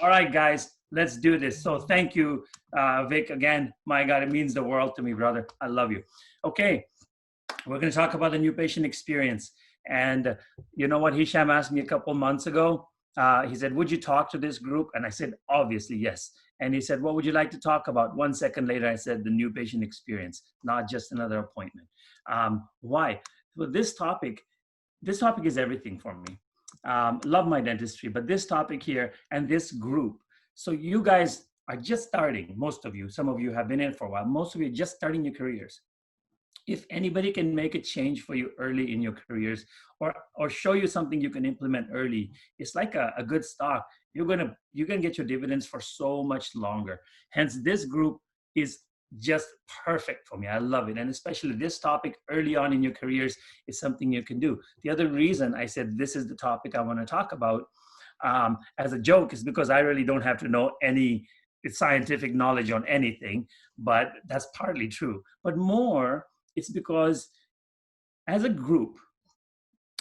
All right, guys, let's do this. So thank you, Vic, again. My God, it means the world to me, brother. I love you. Okay, we're going to talk about the new patient experience. And you know what Hisham asked me a couple months ago? He said, would you talk to this group? And I said, obviously, yes. And he said, what would you like to talk about? 1 second later, I said, the new patient experience, not just another appointment. Why? Well, this topic is everything for me. Love my dentistry, but this topic here and this group. So you guys are just starting, most of you, some of you have been in for a while, most of you are just starting your careers. If anybody can make a change for you early in your careers or show you something you can implement early, it's like a good stock. You're gonna get your dividends for so much longer. Hence, this group is just perfect for me. I love it. And especially this topic early on in your careers is something you can do. The other reason I said this is the topic I want to talk about as a joke is because I really don't have to know any scientific knowledge on anything, but that's partly true. But more, it's because as a group,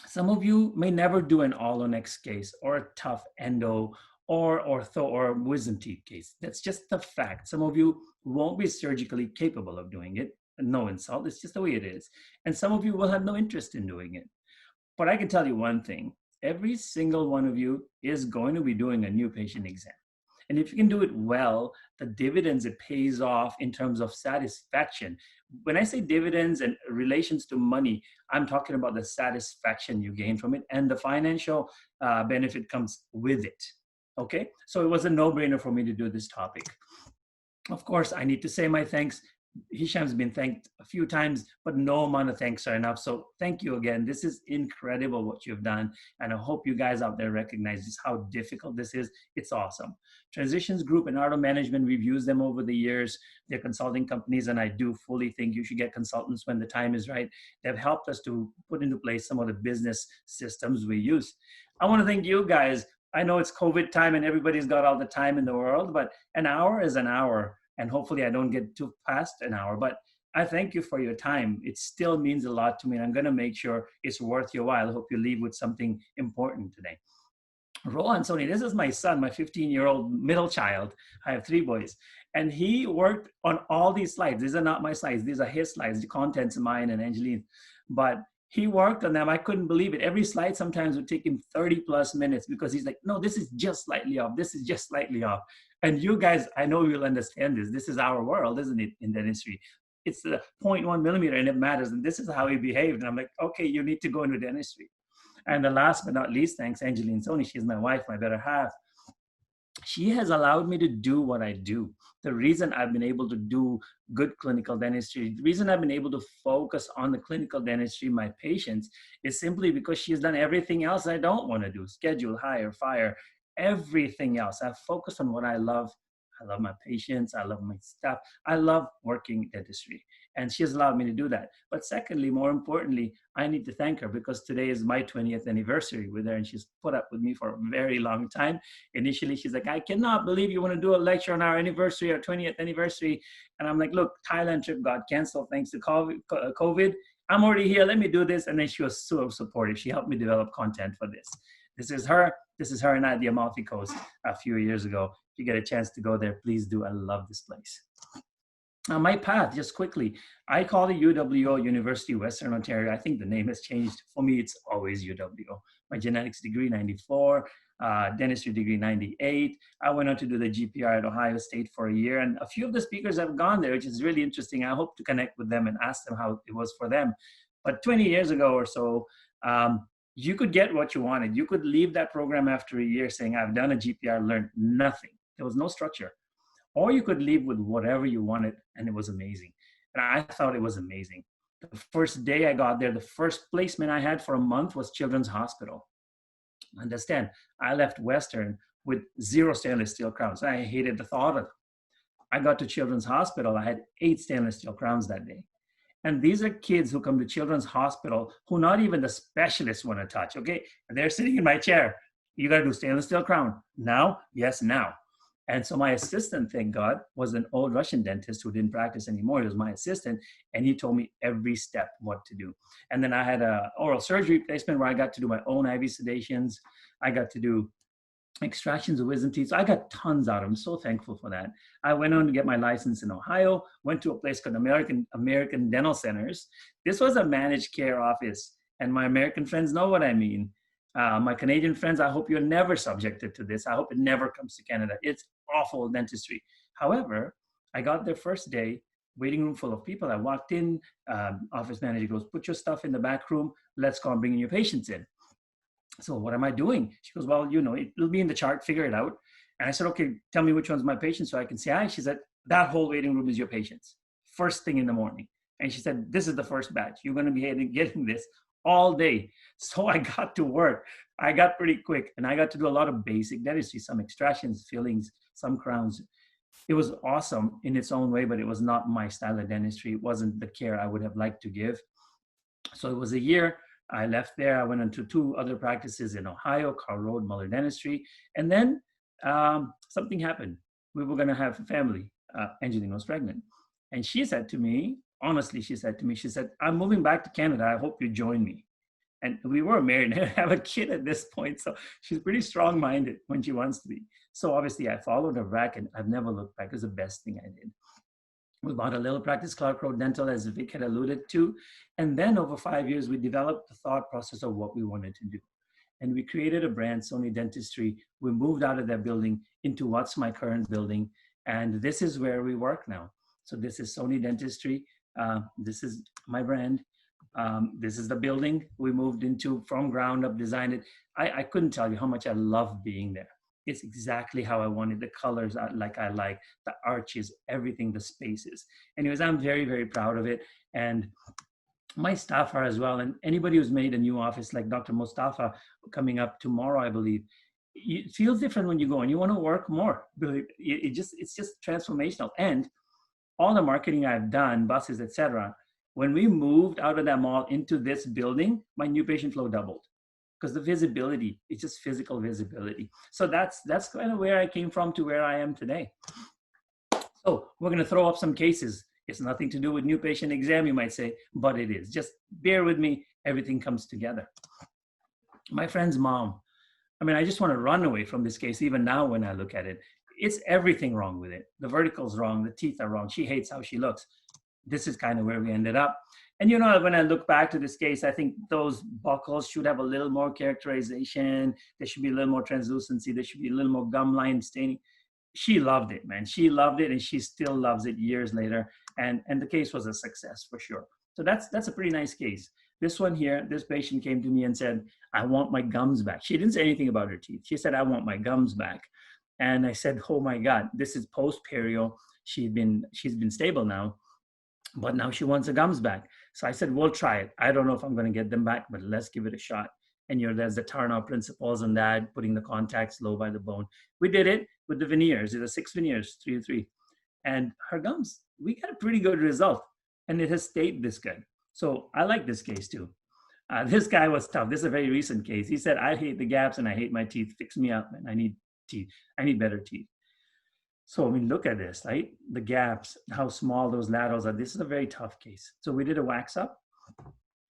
some of you may never do an all-on-X case or a tough endo or ortho or wisdom teeth case. That's just the fact. Some of you won't be surgically capable of doing it. No insult, it's just the way it is. And some of you will have no interest in doing it. But I can tell you one thing, every single one of you is going to be doing a new patient exam. And if you can do it well, the dividends it pays off in terms of satisfaction. When I say dividends and relations to money, I'm talking about the satisfaction you gain from it and the financial benefit comes with it. Okay, so it was a no-brainer for me to do this topic. Of course, I need to say my thanks. Hisham's been thanked a few times, but no amount of thanks are enough. So thank you again. This is incredible what you've done. And I hope you guys out there recognize just how difficult this is. It's awesome. Transitions Group and Art of Management, we've used them over the years. They're consulting companies, and I do fully think you should get consultants when the time is right. They've helped us to put into place some of the business systems we use. I want to thank you guys. I know it's COVID time and everybody's got all the time in the world, but an hour is an hour. And hopefully I don't get too past an hour, but I thank you for your time. It still means a lot to me, and I'm going to make sure it's worth your while. I hope you leave with something important today. Rohan Soni, this is my son, my 15-year-old middle child. I have 3 boys. And he worked on all these slides. These are not my slides. These are his slides. The contents are mine and Angeline. But he worked on them. I couldn't believe it. Every slide sometimes would take him 30 plus minutes because he's like, no, this is just slightly off. This is just slightly off. And you guys, I know you'll understand this. This is our world, isn't it, in dentistry? It's the 0.1 millimeter and it matters. And this is how he behaved. And I'm like, okay, you need to go into dentistry. And the last but not least, thanks Angeline Soni. She's my wife, my better half. She has allowed me to do what I do. The reason I've been able to do good clinical dentistry, the reason I've been able to focus on the clinical dentistry, my patients, is simply because she's done everything else I don't want to do. Schedule, hire, fire, everything else. I've focused on what I love. I love my patients. I love my staff. I love working dentistry. And she has allowed me to do that. But secondly, more importantly, I need to thank her because today is my 20th anniversary with her, and she's put up with me for a very long time. Initially, she's like, I cannot believe you want to do a lecture on our anniversary, our 20th anniversary. And I'm like, look, Thailand trip got canceled thanks to COVID. I'm already here. Let me do this. And then she was so supportive. She helped me develop content for this. This is her and I at the Amalfi Coast a few years ago. If you get a chance to go there, please do. I love this place. My path, just quickly, I call it UWO, University of Western Ontario. I think the name has changed. For me, it's always UWO. My genetics degree, 94, dentistry degree, 98. I went on to do the GPR at Ohio State for a year, and a few of the speakers have gone there, which is really interesting. I hope to connect with them and ask them how it was for them. But 20 years ago or so, you could get what you wanted. You could leave that program after a year saying, I've done a GPR, learned nothing. There was no structure. Or you could leave with whatever you wanted, and it was amazing. And I thought it was amazing. The first day I got there, the first placement I had for a month was Children's Hospital. Understand, I left Western with 0 stainless steel crowns. I hated the thought of it. I got to Children's Hospital, I had 8 stainless steel crowns that day. And these are kids who come to Children's Hospital who not even the specialists want to touch, okay? And they're sitting in my chair. You got to do stainless steel crown. Now? Yes, now. And so my assistant, thank God, was an old Russian dentist who didn't practice anymore. He was my assistant, and he told me every step what to do. And then I had an oral surgery placement where I got to do my own IV sedations. I got to do extractions of wisdom teeth. So I got tons out of them. I'm so thankful for that. I went on to get my license in Ohio, went to a place called American Dental Centers. This was a managed care office. And my American friends know what I mean. My Canadian friends, I hope you're never subjected to this. I hope it never comes to Canada. It's awful dentistry. However, I got there first day, waiting room full of people. I walked in, office manager goes, put your stuff in the back room. Let's go and bring your patients in. So what am I doing? She goes, well, you know, it'll be in the chart, figure it out. And I said, okay, tell me which one's my patient so I can say hi. She said, that whole waiting room is your patients, first thing in the morning. And she said, this is the first batch. You're going to be getting this all day. So I got to work. I got pretty quick and I got to do a lot of basic dentistry, some extractions, fillings, some crowns. It was awesome in its own way, but it was not my style of dentistry. It wasn't the care I would have liked to give. So it was a year. I left there. I went into 2 other practices in Ohio, Carl Road, Muller Dentistry. And then something happened. We were going to have a family. Angeline was pregnant. And she said to me, honestly, she said, I'm moving back to Canada. I hope you join me. And we were married and have a kid at this point. So she's pretty strong-minded when she wants to be. So obviously I followed her back and I've never looked back. It was the best thing I did. We bought a little practice, Clark Road Dental, as Vic had alluded to. And then over 5 years, we developed the thought process of what we wanted to do. And we created a brand, Soni Dentistry. We moved out of that building into what's my current building. And this is where we work now. So this is Soni Dentistry. This is my brand. This is the building we moved into from ground up, designed it. I couldn't tell you how much I love being there. It's exactly how I wanted. The colors I like, the arches, everything, the spaces. Anyways, I'm very, very proud of it. And my staff are as well. And anybody who's made a new office, like Dr. Mustafa coming up tomorrow, I believe, it feels different when you go and you want to work more. It's just transformational. And all the marketing I've done, buses, etc. When we moved out of that mall into this building, my new patient flow doubled. Because the visibility, it's just physical visibility. So that's kind of where I came from to where I am today. So we're going to throw up some cases. It's nothing to do with new patient exam, you might say, but it is. Just bear with me. Everything comes together. My friend's mom, I mean, I just want to run away from this case. Even now when I look at it, it's everything wrong with it. The vertical's wrong. The teeth are wrong. She hates how she looks. This is kind of where we ended up. And you know, when I look back to this case, I think those buckles should have a little more characterization. There should be a little more translucency. There should be a little more gum line staining. She loved it, man. She loved it, and she still loves it years later. And the case was a success for sure. So that's a pretty nice case. This one here, this patient came to me and said, I want my gums back. She didn't say anything about her teeth. She said, I want my gums back. And I said, oh my God, this is post-perio. She's been stable now, but now she wants the gums back. So I said, we'll try it. I don't know if I'm going to get them back, but let's give it a shot. And there's the Tarnow principles on that, putting the contacts low by the bone. We did it with the veneers. It was 6 veneers, 3 to 3. And her gums, we got a pretty good result. And it has stayed this good. So I like this case too. This guy was tough. This is a very recent case. He said, I hate the gaps and I hate my teeth. Fix me up, and I need teeth. I need better teeth. So I mean, look at this, right? The gaps, how small those laterals are. This is a very tough case. So we did a wax up.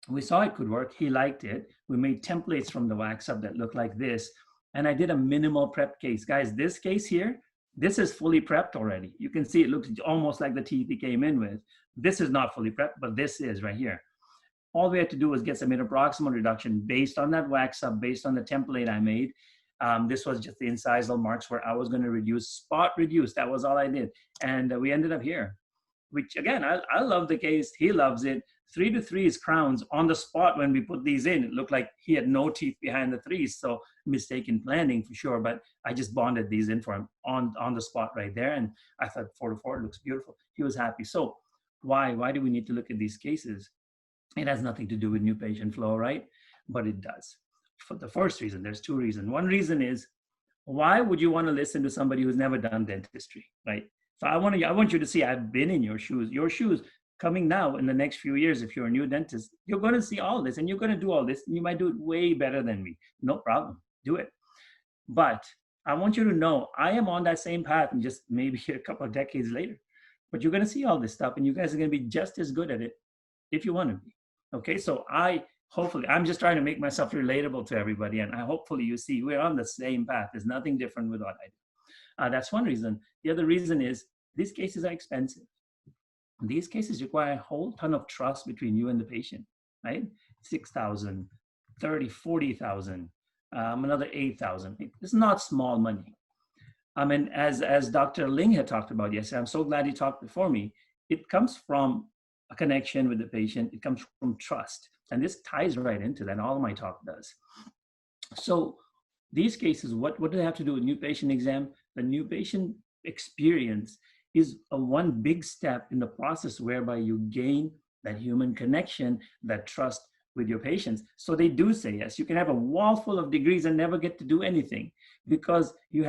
We saw it could work. He liked it. We made templates from the wax up that look like this. And I did a minimal prep case. Guys, this case here, this is fully prepped already. You can see it looks almost like the teeth he came in with. This is not fully prepped, but this is right here. All we had to do was get some interproximal reduction based on that wax up, based on the template I made. This was just the incisal marks where I was going to reduce, spot reduce. That was all I did. And we ended up here, which again, I love the case. He loves it. 3 to 3 is crowns on the spot. When we put these in, it looked like he had no teeth behind the 3s. So mistaken planning for sure, but I just bonded these in for him on the spot right there. And I thought 4 to 4 looks beautiful. He was happy. So why do we need to look at these cases? It has nothing to do with new patient flow, right? But it does. For the first reason, there's 2 reasons. One reason is, why would you want to listen to somebody who's never done dentistry, right? So I want you to see, I've been in your shoes. Your shoes coming now in the next few years, if you're a new dentist, you're going to see all this and you're going to do all this, and you might do it way better than me. No problem, do it. But I want you to know I am on that same path, and just maybe a couple of decades later. But you're going to see all this stuff, and you guys are going to be just as good at it if you want to be. Okay, so I hopefully, I'm just trying to make myself relatable to everybody. And hopefully you see we're on the same path. There's nothing different with what I do. That's one reason. The other reason is these cases are expensive. These cases require a whole ton of trust between you and the patient, right? 6,000, 30, 40,000, another 8,000. It's not small money. And as Dr. Ling had talked about yesterday, I'm so glad he talked before me. It comes from a connection with the patient. It comes from trust. And this ties right into that. All my talk does. So these cases, what do they have to do with new patient exam? The new patient experience is a one big step in the process whereby you gain that human connection, that trust with your patients. So they do say yes. You can have a wall full of degrees and never get to do anything because you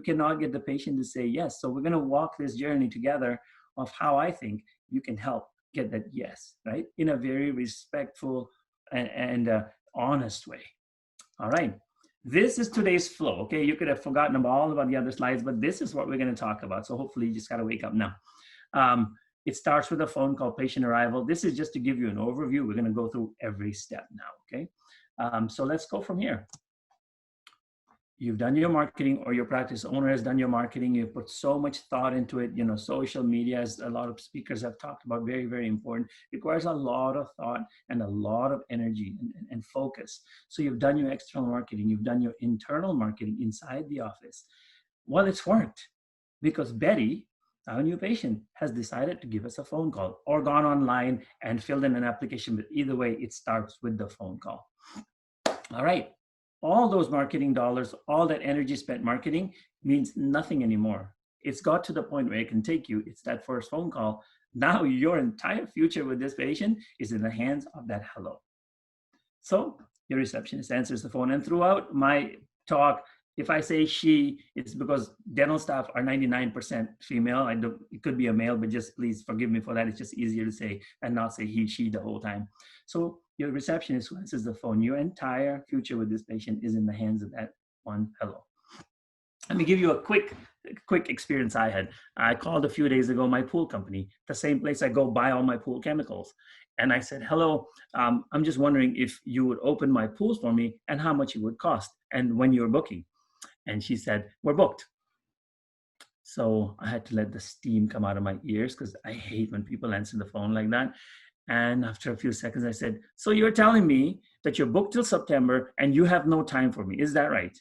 cannot get the patient to say yes. So we're going to walk this journey together of how I think you can help get that yes, right? In a very respectful and honest way. All right. This is today's flow. Okay. You could have forgotten all about the other slides, but this is what we're going to talk about. So hopefully you just got to wake up now. It starts with a phone call, patient arrival. This is just to give you an overview. We're going to go through every step now. Okay. So let's go from here. You've done your marketing, or your practice owner has done your marketing. You've put so much thought into it. You know, social media, as a lot of speakers have talked about, very, very important. Requires a lot of thought and a lot of energy and focus. So you've done your external marketing. You've done your internal marketing inside the office. Well, it's worked because Betty, our new patient, has decided to give us a phone call or gone online and filled in an application. But either way, it starts with the phone call. All right. All those marketing dollars, all that energy spent marketing means nothing anymore. It's got to the point where it can take you. It's that first phone call. Now your entire future with this patient is in the hands of that hello. So your receptionist answers the phone. And throughout my talk, if I say she, it's because dental staff are 99% female. It could be a male, but just please forgive me for that. It's just easier to say and not say he, she the whole time. So your receptionist who answers the phone, your entire future with this patient is in the hands of that one hello. Let me give you a quick experience I had. I called a few days ago my pool company, the same place I go buy all my pool chemicals. And I said, hello, I'm just wondering if you would open my pools for me and how much it would cost and when you're booking. And she said, we're booked. So I had to let the steam come out of my ears because I hate when people answer the phone like that. And after a few seconds, I said, so you're telling me that you're booked till September and you have no time for me. Is that right?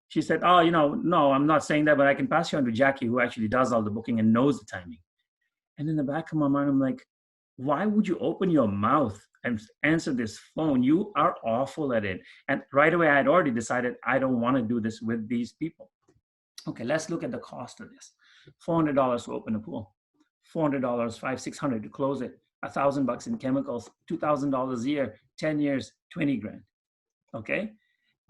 She said, oh, no, I'm not saying that, but I can pass you on to Jackie, who actually does all the booking and knows the timing. And in the back of my mind, I'm like, why would you open your mouth and answer this phone? You are awful at it. And right away, I had already decided I don't want to do this with these people. Okay, let's look at the cost of this. $400 to open a pool, $400, $500-600 to close it, $1,000 in chemicals, $2,000 a year, 10 years, 20 grand. Okay.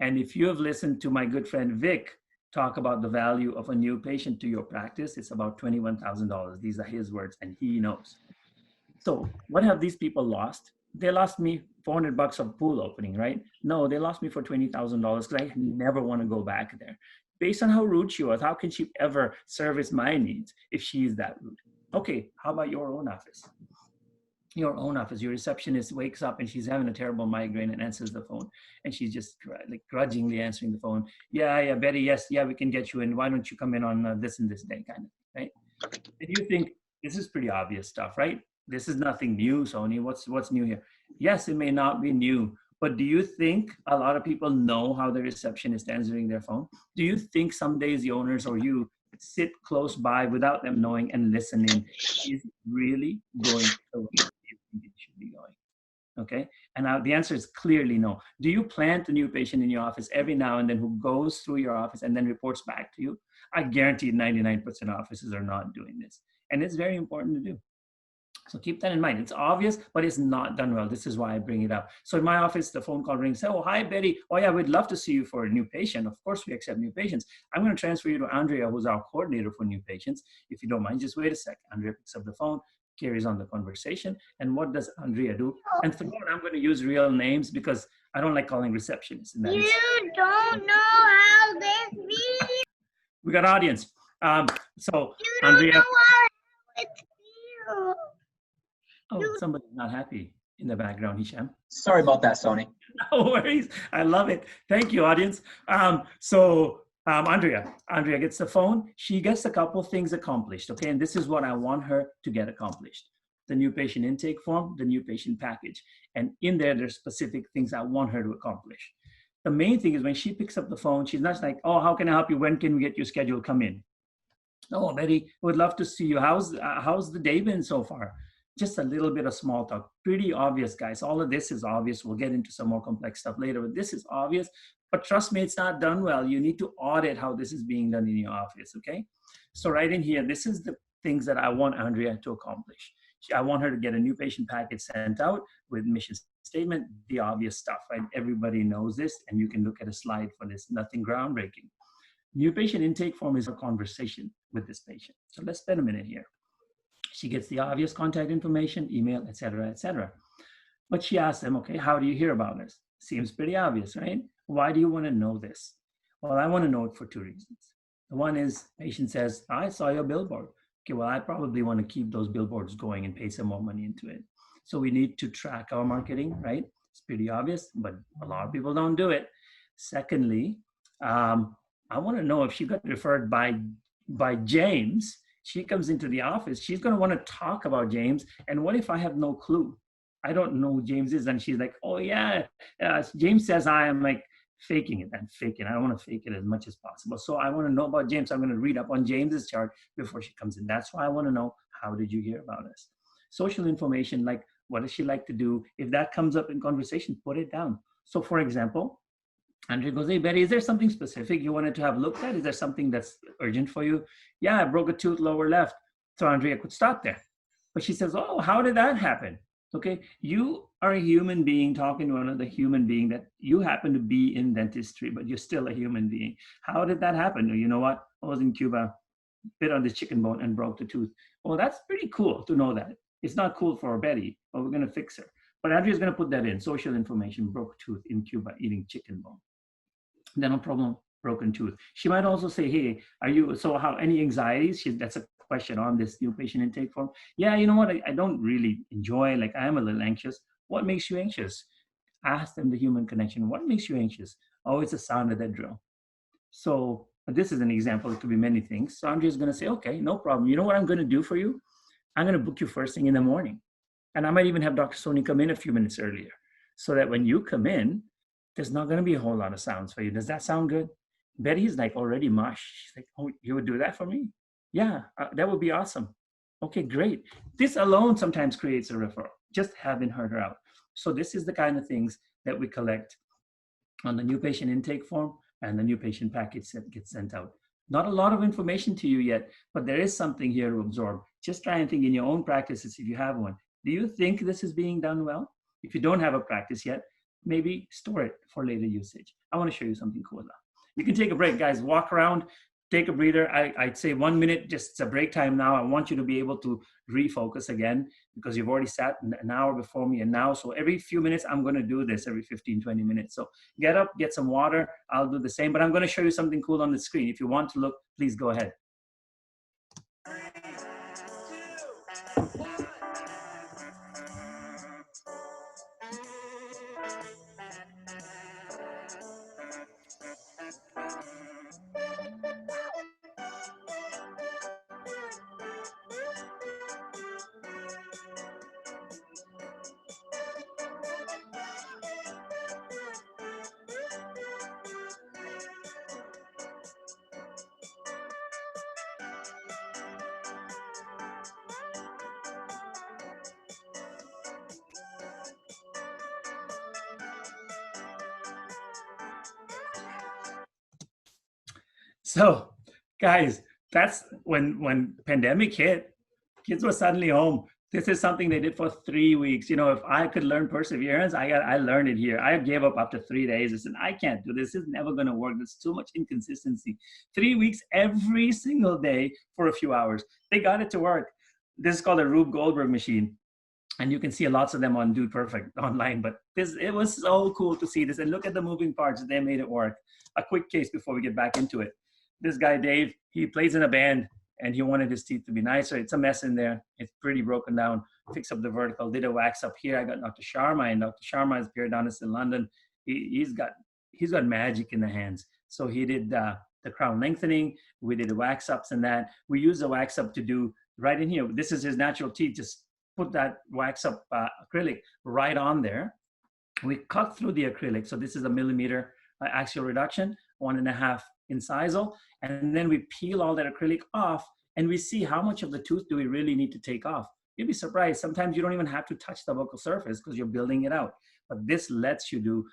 And if you have listened to my good friend Vic talk about the value of a new patient to your practice, it's about $21,000. These are his words, and he knows. So what have these people lost? They lost me $400 of pool opening, right? No, they lost me for $20,000 because I never want to go back there. Based on how rude she was, how can she ever service my needs if she is that rude? Okay, how about your own office? Your own office, your receptionist wakes up and she's having a terrible migraine and answers the phone. And she's just like grudgingly answering the phone. Yeah, Betty, yes, yeah, we can get you in. Why don't you come in on this and this day, kind of, right? And you think this is pretty obvious stuff, right? This is nothing new, Soni. What's new here? Yes, it may not be new, but do you think a lot of people know how the receptionist answering their phone? Do you think some days the owners or you sit close by without them knowing and listening? Is it really going the way you think it should be going? Okay, and now the answer is clearly no. Do you plant a new patient in your office every now and then who goes through your office and then reports back to you? I guarantee 99% of offices are not doing this. And it's very important to do. So keep that in mind. It's obvious, but it's not done well. This is why I bring it up. So in my office, the phone call rings. Oh, hi, Betty. Oh, yeah, we'd love to see you for a new patient. Of course, we accept new patients. I'm going to transfer you to Andrea, who's our coordinator for new patients. If you don't mind, just wait a sec. Andrea picks up the phone, carries on the conversation. And what does Andrea do? And throughout, I'm going to use real names because I don't like calling receptionists. You don't know how this feels. We got audience. So You don't Andrea. know how it feels. Oh, somebody's not happy. in the background, Hisham. Sorry about that, Soni. No worries. I love it. Thank you, audience. Andrea gets the phone. She gets a couple things accomplished, okay? And this is what I want her to get accomplished. The new patient intake form, the new patient package. And in there, there's specific things I want her to accomplish. The main thing is when she picks up the phone, she's not like, oh, how can I help you? When can we get your schedule? Come in. Oh, Betty, would love to see you. How's the day been so far? Just a little bit of small talk. Pretty obvious, guys. All of this is obvious. We'll get into some more complex stuff later, but this is obvious. But trust me, it's not done well. You need to audit how this is being done in your office, okay? So right in here, this is the things that I want Andrea to accomplish. I want her to get a new patient package sent out with mission statement, the obvious stuff, right? Everybody knows this, and you can look at a slide for this, nothing groundbreaking. New patient intake form is a conversation with this patient. So let's spend a minute here. She gets the obvious contact information, email, et cetera, but she asks them, okay, how do you hear about this? Seems pretty obvious, right? Why do you want to know this? Well, I want to know it for two reasons. The one is patient says, I saw your billboard. Okay, well, I probably want to keep those billboards going and pay some more money into it. So we need to track our marketing, right? It's pretty obvious, but a lot of people don't do it. Secondly, I want to know if she got referred by James. She comes into the office, she's going to want to talk about James. And what if I have no clue? I don't know who James is. And she's like, oh yeah, James says I am like faking it. I'm faking. I don't want to fake it as much as possible. So I want to know about James. I'm going to read up on James's chart before she comes in. That's why I want to know, how did you hear about us? Social information, like what does she like to do? If that comes up in conversation, put it down. So for example, Andrea goes, hey, Betty, is there something specific you wanted to have looked at? Is there something that's urgent for you? Yeah, I broke a tooth lower left. So Andrea could stop there. But she says, oh, how did that happen? Okay, you are a human being talking to another human being that you happen to be in dentistry, but you're still a human being. How did that happen? You know what? I was in Cuba, bit on this chicken bone and broke the tooth. Well, that's pretty cool to know that. It's not cool for Betty, but we're going to fix her. But Andrea's going to put that in, social information, broke tooth in Cuba, eating chicken bone. Dental problem, broken tooth. She might also say, hey, any anxieties? That's a question on this new patient intake form. Yeah, you know what? I don't really enjoy, like I am a little anxious. What makes you anxious? Ask them the human connection. What makes you anxious? Oh, it's the sound of that drill. So this is an example. It could be many things. So Andrea's going to say, okay, no problem. You know what I'm going to do for you? I'm going to book you first thing in the morning. And I might even have Dr. Soni come in a few minutes earlier so that when you come in, there's not going to be a whole lot of sounds for you. Does that sound good? Betty's like already mush. She's like, oh, you would do that for me? Yeah, that would be awesome. Okay, great. This alone sometimes creates a referral, just having heard her out. So this is the kind of things that we collect on the new patient intake form and the new patient package that gets sent out. Not a lot of information to you yet, but there is something here to absorb. Just try and think in your own practices if you have one. Do you think this is being done well? If you don't have a practice yet, maybe store it for later usage. I want to show you something cool now. You can take a break, guys. Walk around, take a breather. I'd say 1 minute, just it's a break time now. I want you to be able to refocus again because you've already sat an hour before me and now. So every few minutes, I'm going to do this every 15, 20 minutes. So get up, get some water. I'll do the same, but I'm going to show you something cool on the screen. If you want to look, please go ahead. So, guys, that's when pandemic hit, kids were suddenly home. This is something they did for 3 weeks. You know, if I could learn perseverance, I learned it here. I gave up after 3 days. I said, I can't do this. This is never going to work. There's too much inconsistency. 3 weeks every single day for a few hours. They got it to work. This is called a Rube Goldberg machine. And you can see lots of them on Dude Perfect online. But it was so cool to see this. And look at the moving parts. They made it work. A quick case before we get back into it. This guy, Dave, he plays in a band and he wanted his teeth to be nicer. It's a mess in there. It's pretty broken down. fix up the vertical, did a wax up here. I got Dr. Sharma, and Dr. Sharma is periodontist in London. He's got magic in the hands. So he did the crown lengthening. We did the wax ups and that. We use the wax up to do right in here. This is his natural teeth. Just put that wax up acrylic right on there. We cut through the acrylic. So this is a millimeter axial reduction, 1.5 incisal. And then we peel all that acrylic off and we see how much of the tooth do we really need to take off. You'd be surprised. Sometimes you don't even have to touch the buccal surface because you're building it out. But this lets you do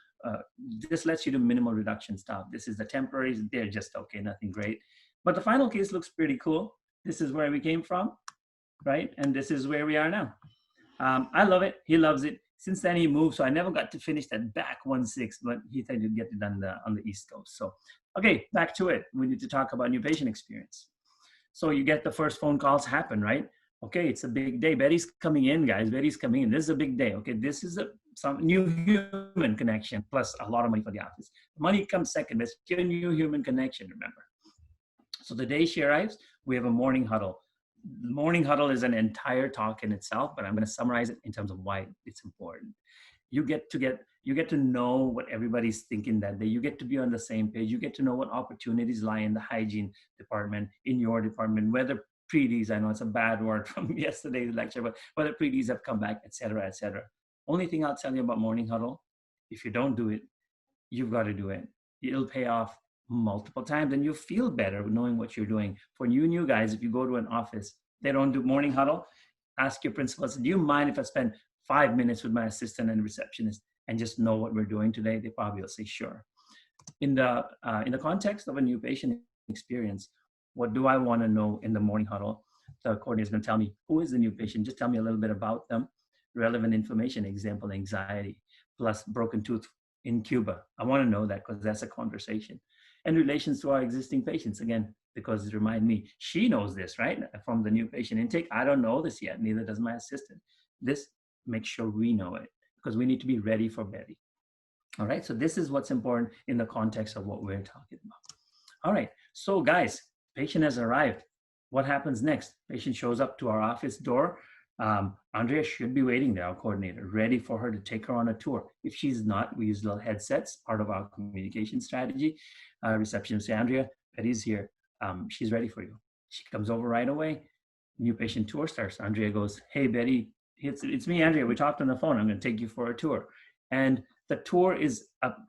minimal reduction stuff. This is the temporaries. They're just okay, nothing great. But the final case looks pretty cool. This is where we came from, right? And this is where we are now. I love it. He loves it. Since then he moved, so I never got to finish that back 1/6, but he said he'd get it done on the East Coast. So, okay, back to it. We need to talk about new patient experience. So you get the first phone calls happen, right? Okay, it's a big day. Betty's coming in, guys. Betty's coming in. This is a big day. Okay, this is some new human connection plus a lot of money for the office. Money comes second. Let's get a new human connection, remember. So the day she arrives, we have a morning huddle. The morning huddle is an entire talk in itself, but I'm going to summarize it in terms of why it's important. You get to know what everybody's thinking that day. You get to be on the same page. You get to know what opportunities lie in the hygiene department, in your department, whether pre-Ds, I know it's a bad word from yesterday's lecture, but whether pre-Ds have come back, et cetera, et cetera. Only thing I'll tell you about morning huddle, if you don't do it, you've got to do it. It'll pay off multiple times and you feel better knowing what you're doing. For you new guys, if you go to an office, they don't do morning huddle, ask your principal, do you mind if I spend 5 minutes with my assistant and receptionist and just know what we're doing today? They probably will say, sure. In the context of a new patient experience, what do I want to know in the morning huddle? The coordinator is going to tell me, who is the new patient? Just tell me a little bit about them. Relevant information, example, anxiety, plus broken tooth in Cuba. I want to know that because that's a conversation. And relations to our existing patients, again, because it reminds me, she knows this, right? From the new patient intake. I don't know this yet, neither does my assistant. This makes sure we know it because we need to be ready for Betty. All right, so this is what's important in the context of what we're talking about. All right, so guys, patient has arrived. What happens next? Patient shows up to our office door. Andrea should be waiting there, our coordinator, ready for her to take her on a tour. If she's not, we use little headsets, part of our communication strategy. Receptionist say, Andrea, Betty's here. She's ready for you. She comes over right away. New patient tour starts. Andrea goes, hey, Betty, it's me, Andrea. We talked on the phone. I'm going to take you for a tour. And the tour is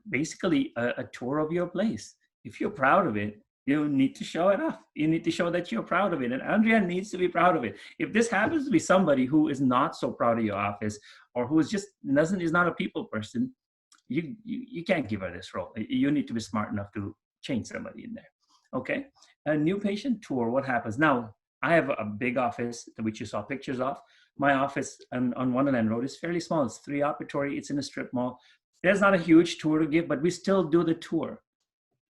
basically a tour of your place. If you're proud of it, you need to show it off. You need to show that you're proud of it. And Andrea needs to be proud of it. If this happens to be somebody who is not so proud of your office or who is not a people person, you can't give her this role. You need to be smart enough to change somebody in there. Okay. A new patient tour, what happens? Now, I have a big office, which you saw pictures of. My office on Wonderland Road is fairly small. It's 3 operatory. It's in a strip mall. There's not a huge tour to give, but we still do the tour.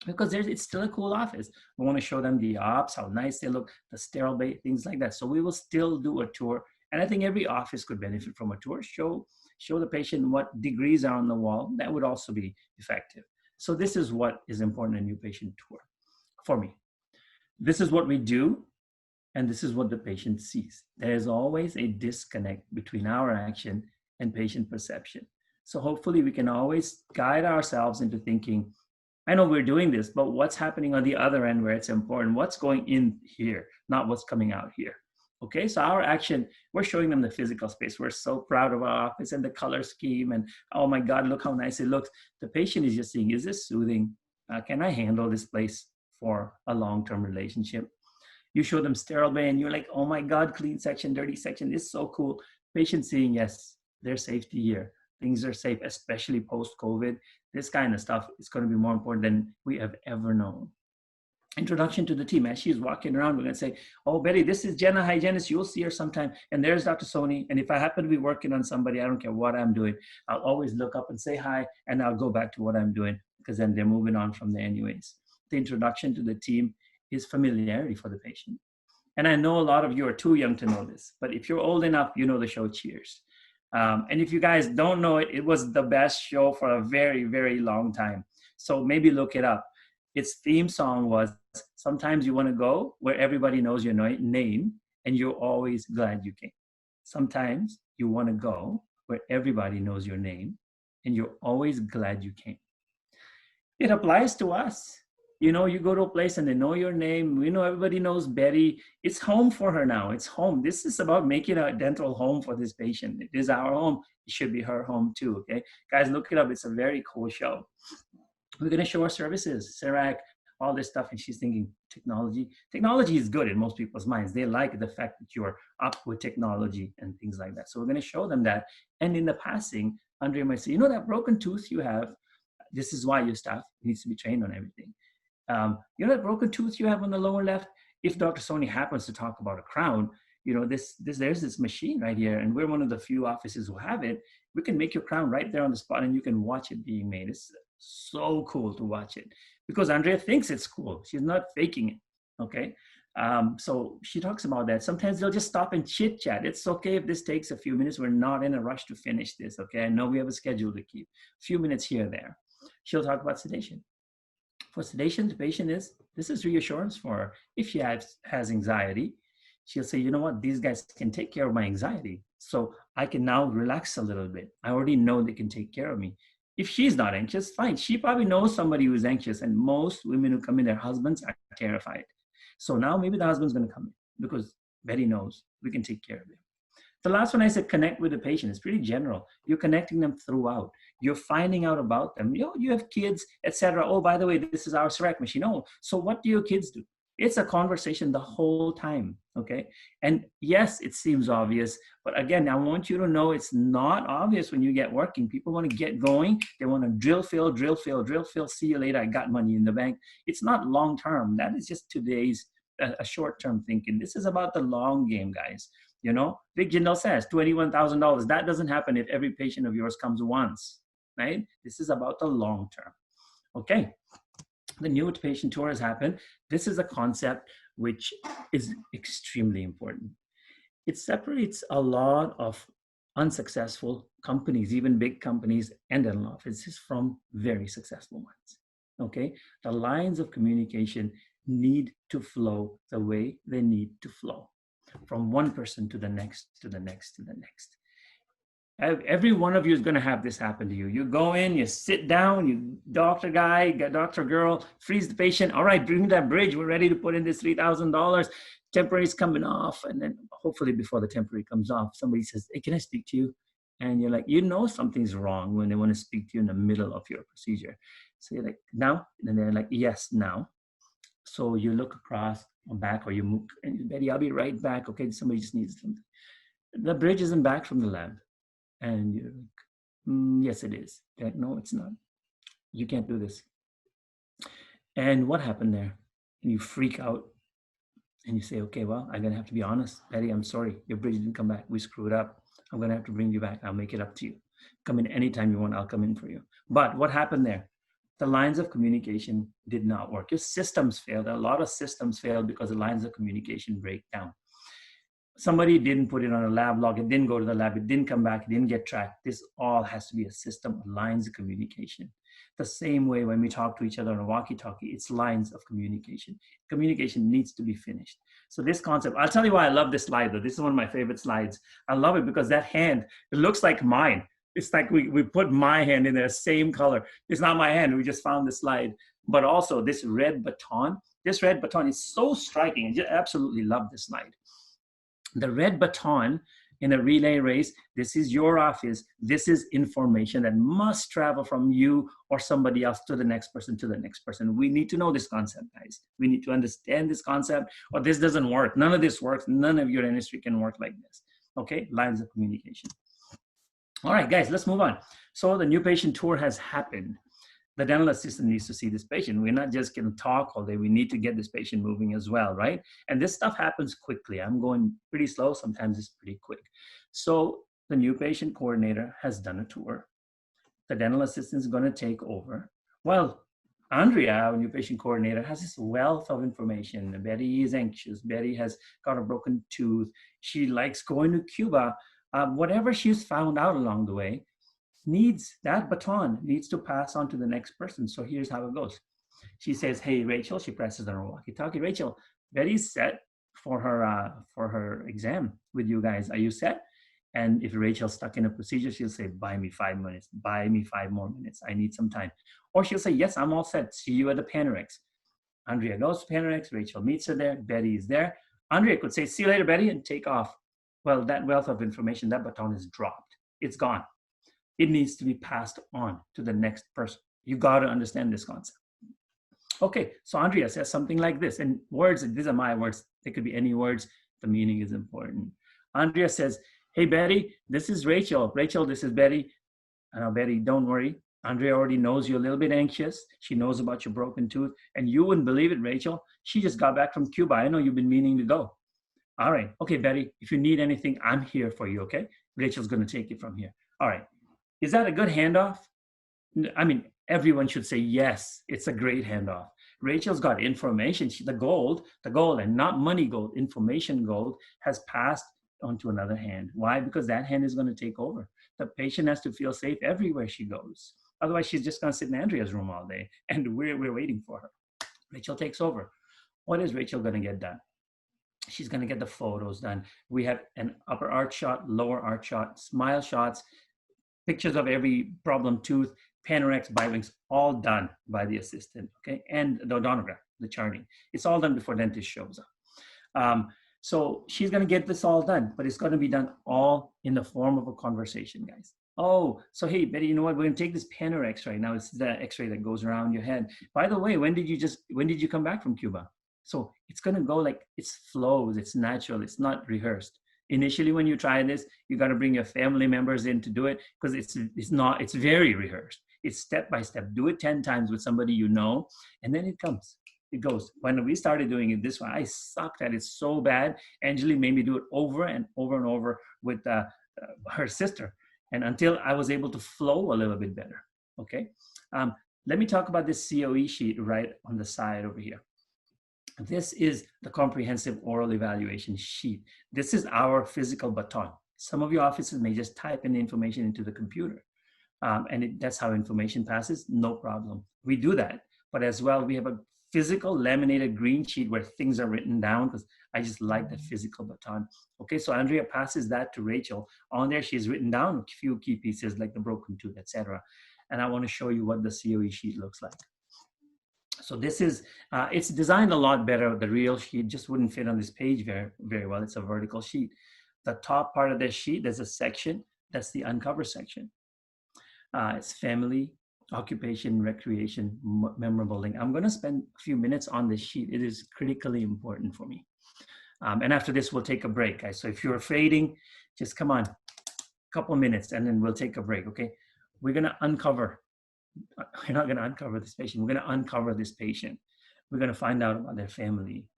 Because it's still a cool office. We want to show them the ops, how nice they look, the sterile bay, things like that. So we will still do a tour. And I think every office could benefit from a tour. Show the patient what degrees are on the wall. That would also be effective. So this is what is important in a new patient tour for me. This is what we do, and this is what the patient sees. There is always a disconnect between our action and patient perception. So hopefully we can always guide ourselves into thinking, I know we're doing this, but what's happening on the other end where it's important? What's going in here, not what's coming out here. Okay, so our action, we're showing them the physical space. We're so proud of our office and the color scheme and, oh my God, look how nice it looks. The patient is just saying, is this soothing? Can I handle this place for a long-term relationship? You show them sterile bay and you're like, oh my God, clean section, dirty section, this is so cool. Patient saying, yes, there's safety here. Things are safe, especially post-COVID. This kind of stuff is going to be more important than we have ever known. Introduction to the team. As she's walking around, we're going to say, oh, Betty, this is Jenna, hygienist. You'll see her sometime. And there's Dr. Soni. And if I happen to be working on somebody, I don't care what I'm doing, I'll always look up and say hi, and I'll go back to what I'm doing because then they're moving on from there anyways. The introduction to the team is familiarity for the patient. And I know a lot of you are too young to know this, but if you're old enough, you know the show Cheers. And if you guys don't know it, it was the best show for a very, very long time. So maybe look it up. Its theme song was, sometimes you want to go where everybody knows your name and you're always glad you came. Sometimes you want to go where everybody knows your name and you're always glad you came. It applies to us. You know, you go to a place and they know your name. We know everybody knows Betty. It's home for her now. It's home. This is about making a dental home for this patient. It is our home. It should be her home too. Okay, guys, look it up. It's a very cool show. We're going to show our services, CERAC, all this stuff. And she's thinking technology. Technology is good in most people's minds. They like the fact that you're up with technology and things like that. So we're going to show them that. And in the passing, Andrea might say, you know, that broken tooth you have, this is why your staff needs to be trained on everything. You know that broken tooth you have on the lower left? If Dr. Soni happens to talk about a crown, you know, there's this machine right here, and we're one of the few offices who have it. We can make your crown right there on the spot, and you can watch it being made. It's so cool to watch it because Andrea thinks it's cool. She's not faking it, okay? So she talks about that. Sometimes they'll just stop and chit chat. It's okay if this takes a few minutes. We're not in a rush to finish this, okay? I know we have a schedule to keep. A few minutes here or there. She'll talk about sedation. For sedation, the patient this is reassurance for her. If she has anxiety, she'll say, you know what, these guys can take care of my anxiety. So I can now relax a little bit. I already know they can take care of me. If she's not anxious, fine. She probably knows somebody who's anxious, and most women who come in, their husbands are terrified. So now maybe the husband's going to come in because Betty knows we can take care of them. The last one I said, connect with the patient. It's pretty general. You're connecting them throughout. You're finding out about them. You know, you have kids, etc. Oh, by the way, this is our CERAC machine. Oh, so what do your kids do? It's a conversation the whole time, okay? And yes, it seems obvious, but again, I want you to know it's not obvious when you get working. People want to get going. They want to drill, fill, drill, fill, drill, fill. See you later. I got money in the bank. It's not long-term. That is just today's a short-term thinking. This is about the long game, guys. You know, Vic Jindal says $21,000. That doesn't happen if every patient of yours comes once, right? This is about the long term. Okay. The new patient tour has happened. This is a concept which is extremely important. It separates a lot of unsuccessful companies, even big companies and dental offices, from very successful ones. Okay. The lines of communication need to flow the way they need to flow, from one person to the next, to the next, to the next. Every one of you is going to have this happen to you. You go in, you sit down, you doctor guy, doctor girl, freeze the patient. All right, bring me that bridge. We're ready to put in this $3,000. Temporary is coming off. And then hopefully before the temporary comes off, somebody says, hey, can I speak to you? And you're like, you know something's wrong when they want to speak to you in the middle of your procedure. So you're like, now? And they're like, yes, now. So you look across or back, or you move, and Betty, I'll be right back. Okay, somebody just needs something. The bridge isn't back from the lab. And you're like, yes, it is. They're like, no, it's not. You can't do this. And what happened there? And you freak out and you say, okay, well, I'm going to have to be honest. Betty, I'm sorry. Your bridge didn't come back. We screwed up. I'm going to have to bring you back. I'll make it up to you. Come in anytime you want. I'll come in for you. But what happened there? The lines of communication did not work. Your systems failed. A lot of systems failed because the lines of communication break down. Somebody didn't put it on a lab log. It didn't go to the lab. It didn't come back. It didn't get tracked. This all has to be a system of lines of communication. The same way when we talk to each other on a walkie-talkie, it's lines of communication. Communication needs to be finished. So this concept, I'll tell you why I love this slide though. This is one of my favorite slides. I love it because that hand, it looks like mine. It's like we put my hand in there, same color. It's not my hand. We just found the slide. But also this red baton is so striking. I just absolutely love this slide. The red baton in a relay race, this is your office. This is information that must travel from you or somebody else to the next person, to the next person. We need to know this concept, guys. We need to understand this concept, or this doesn't work. None of this works. None of your industry can work like this. Okay, lines of communication. All right, guys, let's move on. So the new patient tour has happened. The dental assistant needs to see this patient. We're not just going to talk all day. We need to get this patient moving as well, right? And this stuff happens quickly. I'm going pretty slow. Sometimes it's pretty quick. So the new patient coordinator has done a tour. The dental assistant is going to take over. Well, Andrea, our new patient coordinator, has this wealth of information. Betty is anxious. Betty has got a broken tooth. She likes going to Cuba. Whatever she's found out along the way, that baton needs to pass on to the next person. So here's how it goes. She says, hey, Rachel, she presses on her walkie-talkie. Rachel, Betty's set for her exam with you guys. Are you set? And if Rachel's stuck in a procedure, she'll say, buy me 5 minutes, buy me 5 more minutes. I need some time. Or she'll say, yes, I'm all set. See you at the Panorex. Andrea goes to Panorex. Rachel meets her there. Betty is there. Andrea could say, see you later, Betty, and take off. Well, that wealth of information, that baton is dropped. It's gone. It needs to be passed on to the next person. You got to understand this concept. Okay, so Andrea says something like this, and words, these are my words. They could be any words. The meaning is important. Andrea says, hey, Betty, this is Rachel. Rachel, this is Betty. Betty, don't worry. Andrea already knows you're a little bit anxious. She knows about your broken tooth. And you wouldn't believe it, Rachel. She just got back from Cuba. I know you've been meaning to go. All right. Okay, Betty, if you need anything, I'm here for you, okay? Rachel's going to take it from here. All right. Is that a good handoff? I mean, everyone should say yes. It's a great handoff. Rachel's got information. The gold, and not money gold, information gold has passed onto another hand. Why? Because that hand is going to take over. The patient has to feel safe everywhere she goes. Otherwise, she's just going to sit in Andrea's room all day, and we're waiting for her. Rachel takes over. What is Rachel going to get done? She's going to get the photos done. We have an upper arch shot, lower arch shot, smile shots, pictures of every problem tooth, Panorex, Biwings, all done by the assistant, okay? And the odontograph, the charting. It's all done before dentist shows up. So she's going to get this all done, but it's going to be done all in the form of a conversation, guys. Oh, so hey, Betty, you know what? We're going to take this Panorex right now. It's the x-ray that goes around your head. By the way, when did you come back from Cuba? So it's going to go like it flows. It's natural. It's not rehearsed. Initially, when you try this, you got to bring your family members in to do it because it's very rehearsed. It's step by step. Do it 10 times with somebody you know, and then it goes. When we started doing it this way, I sucked at it so bad. Angeli made me do it over and over and over with her sister, and until I was able to flow a little bit better. Okay, let me talk about this COE sheet right on the side over here. This is the comprehensive oral evaluation sheet. This is our physical baton. Some of your offices may just type in the information into the computer. That's how information passes, no problem. We do that. But as well, we have a physical laminated green sheet where things are written down because I just like the physical baton. Okay, so Andrea passes that to Rachel. On there, she's written down a few key pieces like the broken tooth, etc. And I want to show you what the COE sheet looks like. So this is, it's designed a lot better. The real sheet just wouldn't fit on this page very, very well. It's a vertical sheet. The top part of this sheet, there's a section, that's the uncover section. It's family, occupation, recreation, memorable link. I'm gonna spend a few minutes on this sheet. It is critically important for me. And after this, we'll take a break, guys. So if you're fading, just come on, a couple of minutes and then we'll take a break, okay? We're gonna uncover. We're not going to uncover this patient. We're going to uncover this patient. We're going to find out about their family,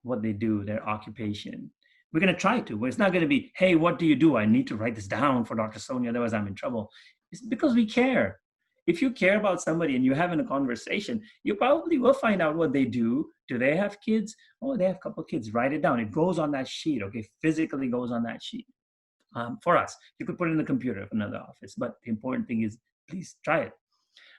what they do, their occupation. We're going to try to. It's not going to be, hey, what do you do? I need to write this down for Dr. Soni, otherwise I'm in trouble. It's because we care. If you care about somebody and you're having a conversation, you probably will find out what they do. Do they have kids? Oh, they have a couple of kids. Write it down. It goes on that sheet, okay? Physically goes on that sheet. For us, you could put it in the computer of another office, but the important thing is, please try it.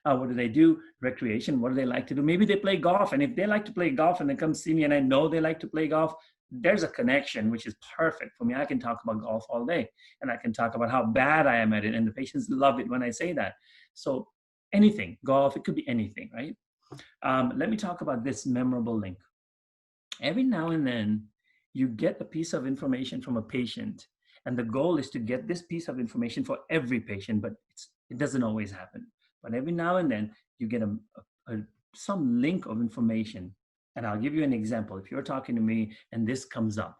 What do they do? Recreation. What do they like to do? Maybe they play golf. And if they like to play golf and they come see me and I know they like to play golf, there's a connection, which is perfect for me. I can talk about golf all day and I can talk about how bad I am at it. And the patients love it when I say that. So anything, golf, it could be anything, right? Let me talk about this memorable link. Every now and then you get a piece of information from a patient and the goal is to get this piece of information for every patient, but it doesn't always happen. But every now and then you get some link of information. And I'll give you an example. If you're talking to me and this comes up,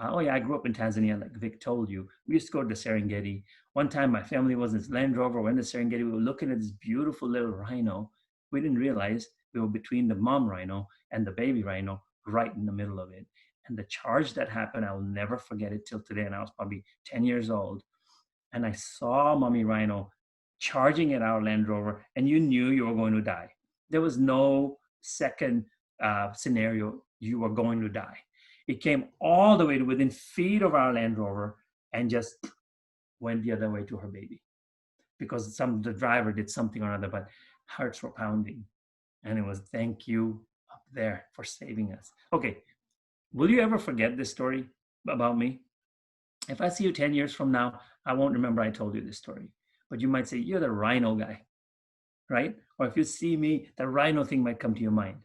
oh yeah, I grew up in Tanzania, like Vic told you. We used to go to the Serengeti. One time my family was in this Land Rover, we went to Serengeti, we were looking at this beautiful little rhino. We didn't realize we were between the mom rhino and the baby rhino, right in the middle of it. And the charge that happened, I'll never forget it till today. And I was probably 10 years old. And I saw mommy rhino charging at our Land Rover, and you knew you were going to die. There was no second scenario, you were going to die. It came all the way to within feet of our Land Rover and just went the other way to her baby because the driver did something or other, but hearts were pounding. And it was, thank you up there for saving us. Okay, will you ever forget this story about me? If I see you 10 years from now, I won't remember I told you this story. But you might say, you're the rhino guy, right? Or if you see me, the rhino thing might come to your mind.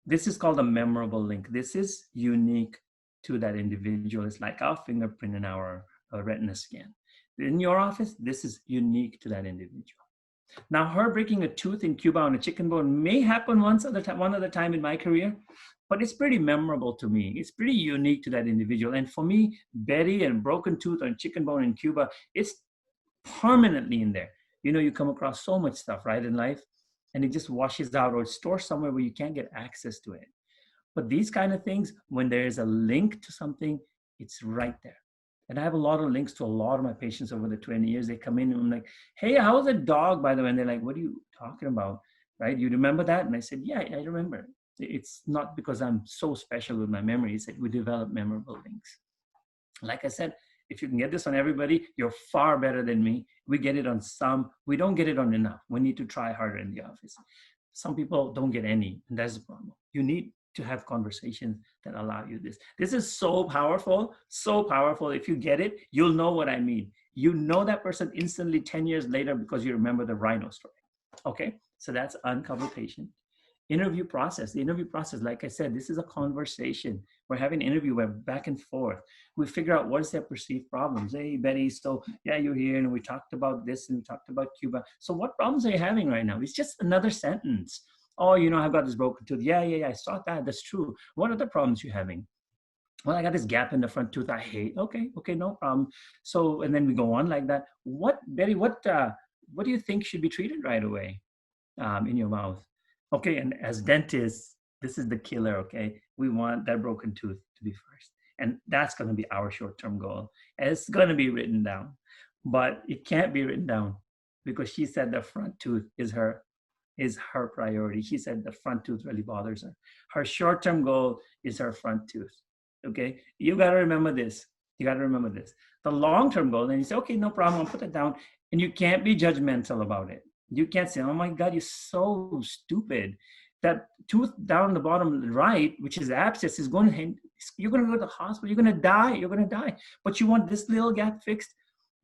This is called a memorable link. This is unique to that individual. It's like our fingerprint in our retina scan. In your office, this is unique to that individual. Now, her breaking a tooth in Cuba on a chicken bone may happen one other time in my career, but it's pretty memorable to me. It's pretty unique to that individual. And for me, Betty and broken tooth on chicken bone in Cuba, it's permanently in there. You come across so much stuff, right, in life, and it just washes out or it's stored somewhere where you can't get access to it. But these kind of things, when there is a link to something, it's right there. And I have a lot of links to a lot of my patients over the 20 years. They come in and I'm like, hey, how was the dog, by the way? And they're like, what are you talking about? Right? You remember that? And I said, yeah, I remember. It's not because I'm so special with my memory. It's that we develop memorable links. Like I said, if you can get this on everybody, you're far better than me. We get it on some. We don't get it on enough. We need to try harder in the office. Some people don't get any, and that's the problem. You need to have conversations that allow you this. This is so powerful, so powerful. If you get it, you'll know what I mean. You know that person instantly 10 years later because you remember the rhino story. Okay, so that's uncover patient. Interview process. The interview process, like I said, this is a conversation. We're having an interview, we're back and forth. We figure out what is their perceived problems. Hey, Betty, so yeah, you're here and we talked about this and we talked about Cuba. So what problems are you having right now? It's just another sentence. Oh, I've got this broken tooth. Yeah, I saw that. That's true. What are the problems you're having? Well, I got this gap in the front tooth I hate. Okay, no problem. So, and then we go on like that. Betty, what do you think should be treated right away in your mouth? Okay, and as dentists, this is the killer, okay? We want that broken tooth to be first. And that's gonna be our short-term goal. And it's gonna be written down, but it can't be written down because she said the front tooth is her priority. She said the front tooth really bothers her. Her short-term goal is her front tooth, okay? You gotta remember this. You gotta remember this. The long-term goal, then you say, okay, no problem, I'll put it down. And you can't be judgmental about it. You can't say, oh my God, you're so stupid. That tooth down the bottom right, which is abscess, is going to, you're going to go to the hospital, you're going to die. But you want this little gap fixed?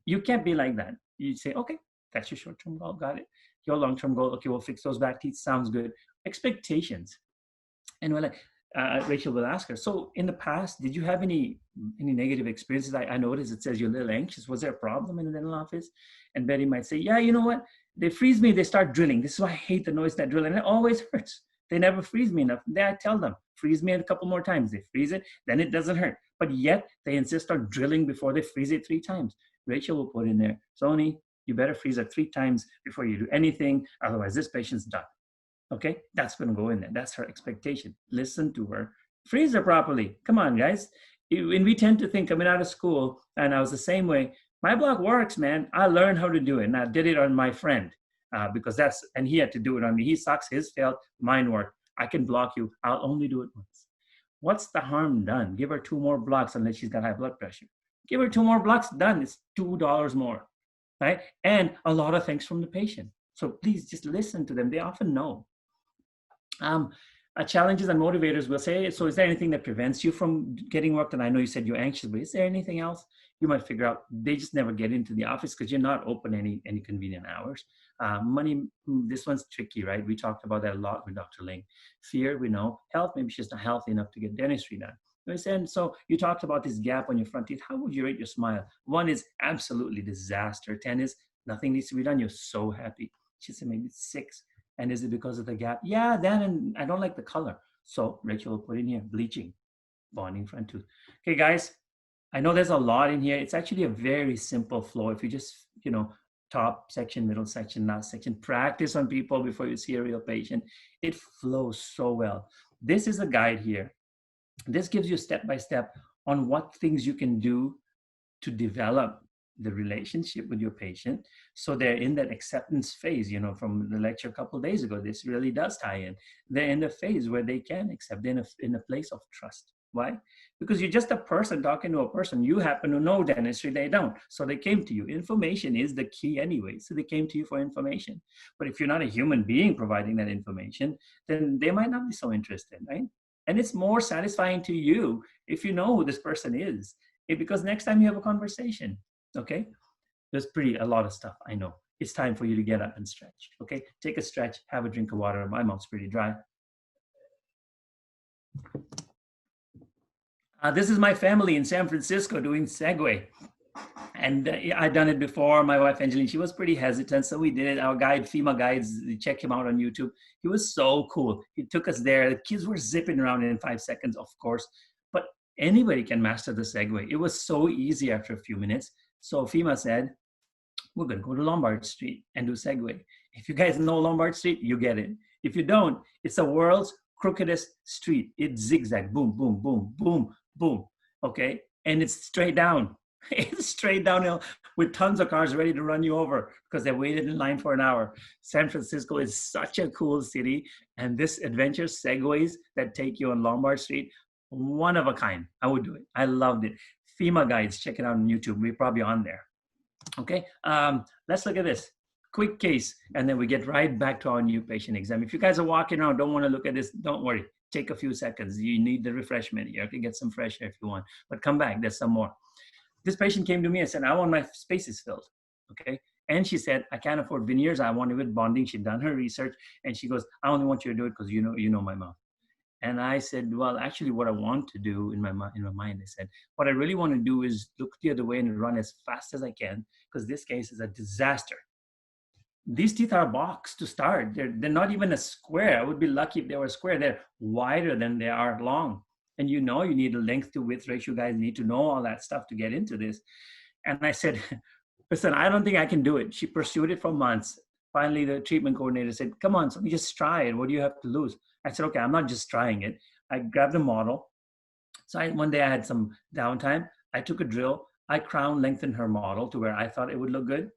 You can't be like that. You say, okay, that's your short-term goal, got it. Your long-term goal, okay, we'll fix those back teeth, sounds good. Expectations. And we're like, Rachel will ask her, so in the past, did you have any negative experiences? I noticed it says you're a little anxious. Was there a problem in the dental office? And Betty might say, yeah, you know what? They freeze me, they start drilling. This is why I hate the noise that drilling. It always hurts. They never freeze me enough. Then I tell them, freeze me a couple more times. They freeze it, then it doesn't hurt. But yet they insist on drilling before they freeze it 3 times. Rachel will put in there, Soni, you better freeze it 3 times before you do anything. Otherwise this patient's done. Okay, that's going to go in there. That's her expectation. Listen to her. Freeze her properly. Come on, guys. And we tend to think, coming out of school, and I was the same way, my block works, man. I learned how to do it. And I did it on my friend because and he had to do it on me. He sucks, his failed, mine worked. I can block you. I'll only do it once. What's the harm done? Give her 2 more blocks unless she's got high blood pressure. Give her 2 more blocks, done. It's $2 more, right? And a lot of thanks from the patient. So please just listen to them. They often know. Challenges and motivators will say, so is there anything that prevents you from getting work? And I know you said you're anxious, but is there anything else? You might figure out they just never get into the office because you're not open any convenient hours. Money, this one's tricky, right? We talked about that a lot with Dr. Ling. Fear, we know. Health, maybe she's not healthy enough to get dentistry done. And so you talked about this gap on your front teeth. How would you rate your smile? 1 is absolutely disaster. 10 is nothing needs to be done. You're so happy. She said maybe 6. And is it because of the gap? Yeah, then and I don't like the color. So Rachel will put in here, bleaching, bonding front tooth. Okay, guys, I know there's a lot in here. It's actually a very simple flow. If you just, top section, middle section, last section, practice on people before you see a real patient, it flows so well. This is a guide here. This gives you step-by-step on what things you can do to develop the relationship with your patient. So they're in that acceptance phase, from the lecture a couple of days ago. This really does tie in. They're in the phase where they can accept, in a place of trust. Why? Because you're just a person talking to a person. You happen to know dentistry, they don't. So they came to you. Information is the key anyway. So they came to you for information. But if you're not a human being providing that information, then they might not be so interested, right? And it's more satisfying to you if you know who this person is. because next time you have a conversation, okay? There's a lot of stuff, I know. It's time for you to get up and stretch, okay? Take a stretch, have a drink of water. My mouth's pretty dry. This is my family in San Francisco doing Segway. And I'd done it before. My wife, Angeline, she was pretty hesitant. So we did it. Our guide, FEMA guides, check him out on YouTube. He was so cool. He took us there. The kids were zipping around in 5 seconds, of course. But anybody can master the Segway. It was so easy after a few minutes. So FEMA said, we're going to go to Lombard Street and do Segway. If you guys know Lombard Street, you get it. If you don't, it's the world's crookedest street. It's zigzag, boom, boom, boom, boom, boom. Okay. And it's straight down. It's straight downhill with tons of cars ready to run you over because they waited in line for an hour. San Francisco is such a cool city. And this adventure segways that take you on Lombard Street, one of a kind. I would do it. I loved it. FEMA guides, check it out on YouTube. We're probably on there. Okay, let's look at this. Quick case, and then we get right back to our new patient exam. If you guys are walking around, don't want to look at this, don't worry. Take a few seconds. You need the refreshment. You can get some fresh air if you want, but come back, there's some more. This patient came to me and said, I want my spaces filled, okay? And she said, I can't afford veneers. I want it with bonding. She'd done her research, and she goes, I only want you to do it because you know my mouth. And I said, well, actually what I want to do in my mind, I said, what I really want to do is look the other way and run as fast as I can, because this case is a disaster. These teeth are a box to start. They're not even a square. I would be lucky if they were a square. They're wider than they are long. And you need a length to width ratio. Guys need to know all that stuff to get into this. And I said, listen, I don't think I can do it. She pursued it for months. Finally, the treatment coordinator said, come on, so just try it. What do you have to lose? I said, okay, I'm not just trying it. I grabbed a model. So one day I had some downtime. I took a drill. I crown lengthened her model to where I thought it would look good.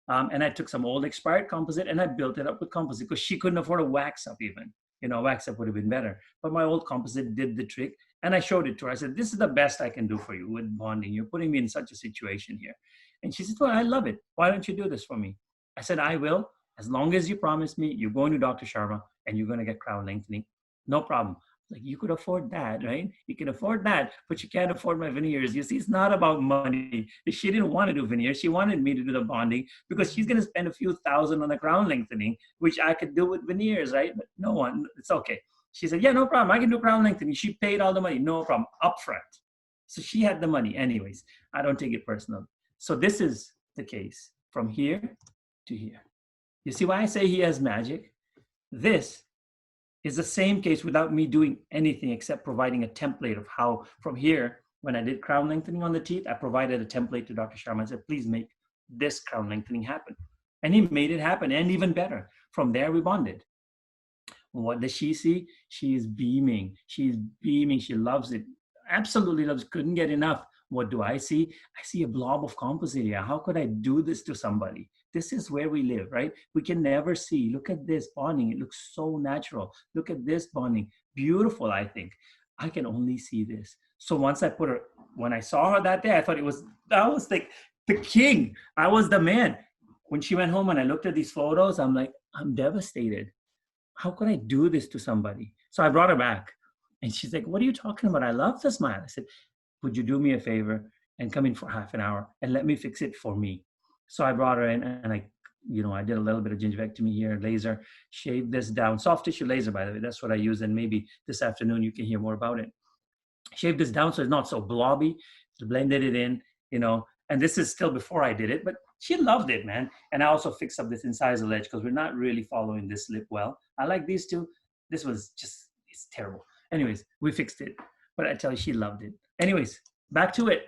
And I took some old expired composite and I built it up with composite because she couldn't afford a wax up even. Wax up would have been better. But my old composite did the trick. And I showed it to her. I said, this is the best I can do for you with bonding. You're putting me in such a situation here. And she said, well, I love it. Why don't you do this for me? I said, I will. As long as you promise me you're going to Dr. Sharma and you're going to get crown lengthening. No problem. Like, you could afford that, right? You can afford that, but you can't afford my veneers. You see, it's not about money. She didn't want to do veneers. She wanted me to do the bonding because she's going to spend a few thousand on the crown lengthening, which I could do with veneers, right? But no one, it's okay. She said, yeah, no problem. I can do crown lengthening. She paid all the money, no problem, upfront. So she had the money. Anyways, I don't take it personal. So this is the case from here to here. You see why I say he has magic? This is the same case without me doing anything except providing a template of how from here, when I did crown lengthening on the teeth, I provided a template to Dr. Sharma. I said, please make this crown lengthening happen. And he made it happen, and even better. From there, we bonded. What does she see? She's beaming. She's beaming. She loves it. Absolutely loves it. Couldn't get enough. What do I see? I see a blob of composite here. How could I do this to somebody? This is where we live, right? We can never see. Look at this bonding. It looks so natural. Look at this bonding. Beautiful, I think. I can only see this. So once I put her, when I saw her that day, I thought that was like the king. I was the man. When she went home and I looked at these photos, I'm like, I'm devastated. How could I do this to somebody? So I brought her back. And she's like, what are you talking about? I love the smile. I said, would you do me a favor and come in for half an hour and let me fix it for me? So I brought her in and I did a little bit of gingivectomy here, laser, shaved this down. Soft tissue laser, by the way, that's what I use. And maybe this afternoon you can hear more about it. Shaved this down so it's not so blobby. Blended it in, and this is still before I did it, but she loved it, man. And I also fixed up this incisal ledge because we're not really following this lip well. I like these two. This was just, it's terrible. Anyways, we fixed it, but I tell you, she loved it. Anyways, back to it.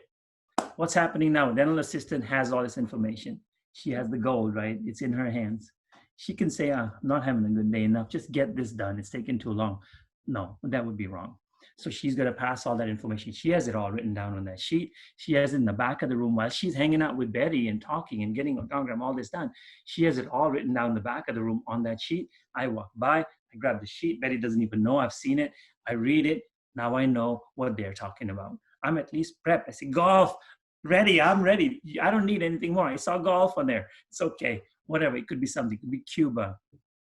What's happening now? Dental assistant has all this information. She has the gold, right? It's in her hands. She can say, I'm not having a good day enough. Just get this done. It's taking too long. No, that would be wrong. So she's going to pass all that information. She has it all written down on that sheet. She has it in the back of the room while she's hanging out with Betty and talking and getting a diagram, all this done. She has it all written down in the back of the room on that sheet. I walk by, I grab the sheet. Betty doesn't even know I've seen it. I read it. Now I know what they're talking about. I'm at least prepped. I say, golf, ready, I'm ready. I don't need anything more. I saw golf on there. It's okay. Whatever. It could be something. It could be Cuba.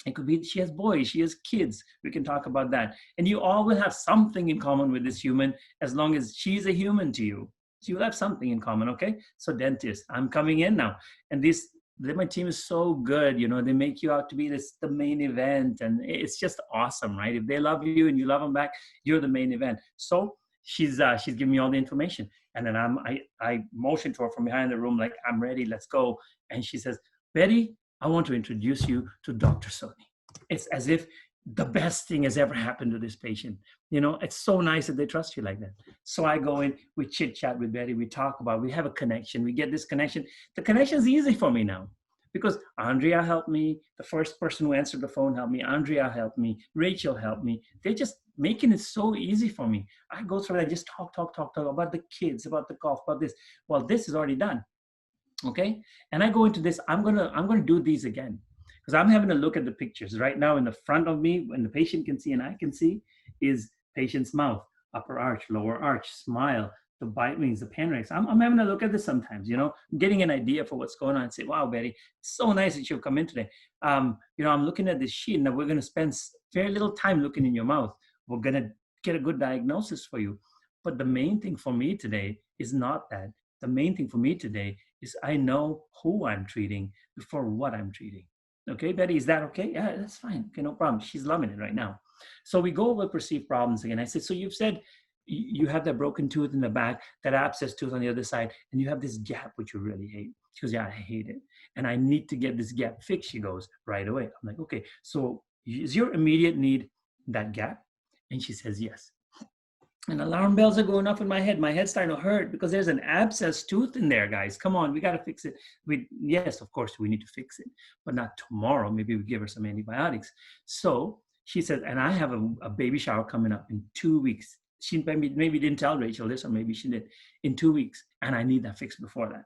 It could be she has boys, she has kids. We can talk about that. And you all will have something in common with this human as long as she's a human to you. So you have something in common, okay? So dentist, I'm coming in now. And my team is so good, you know, they make you out to be the main event, and it's just awesome, right? If they love you and you love them back, you're the main event. So she's giving me all the information, and then I motion to her from behind the room like, I'm ready, let's go. And she says, Betty, I want to introduce you to Dr. Soni. It's as if the best thing has ever happened to this patient. You know, it's so nice that they trust you like that. So I go in, we chit chat with Betty, we talk about, we have a connection, we get this connection. The connection is easy for me now because Andrea helped me. The first person who answered the phone helped me. Andrea helped me. Rachel helped me. They're just making it so easy for me. I go through that, just talk about the kids, about the golf, about this. Well, this is already done. Okay. And I go into this, I'm gonna do these again. Because I'm having a look at the pictures right now in the front of me, when the patient can see and I can see, is patient's mouth, upper arch, lower arch, smile, the bite wings, the panoramics. I'm having a look at this sometimes, you know, I'm getting an idea for what's going on and say, wow, Betty, so nice that you've come in today. You know, I'm looking at this sheet and we're going to spend very little time looking in your mouth. We're going to get a good diagnosis for you. But the main thing for me today is not that. The main thing for me today is I know who I'm treating before what I'm treating. Okay, Betty, is that okay? Yeah, that's fine. Okay, no problem. She's loving it right now. So we go over perceived problems again. I said, so you've said you have that broken tooth in the back, that abscess tooth on the other side, and you have this gap, which you really hate. She goes, yeah, I hate it. And I need to get this gap fixed, she goes, right away. I'm like, okay, so is your immediate need that gap? And she says, yes. And alarm bells are going off in my head. My head's starting to hurt because there's an abscess tooth in there, guys. Come on, we got to fix it. Yes, of course, we need to fix it, but not tomorrow. Maybe we give her some antibiotics. So she said, and I have a baby shower coming up in 2 weeks. She maybe didn't tell Rachel this, or maybe she did, in 2 weeks. And I need that fixed before that.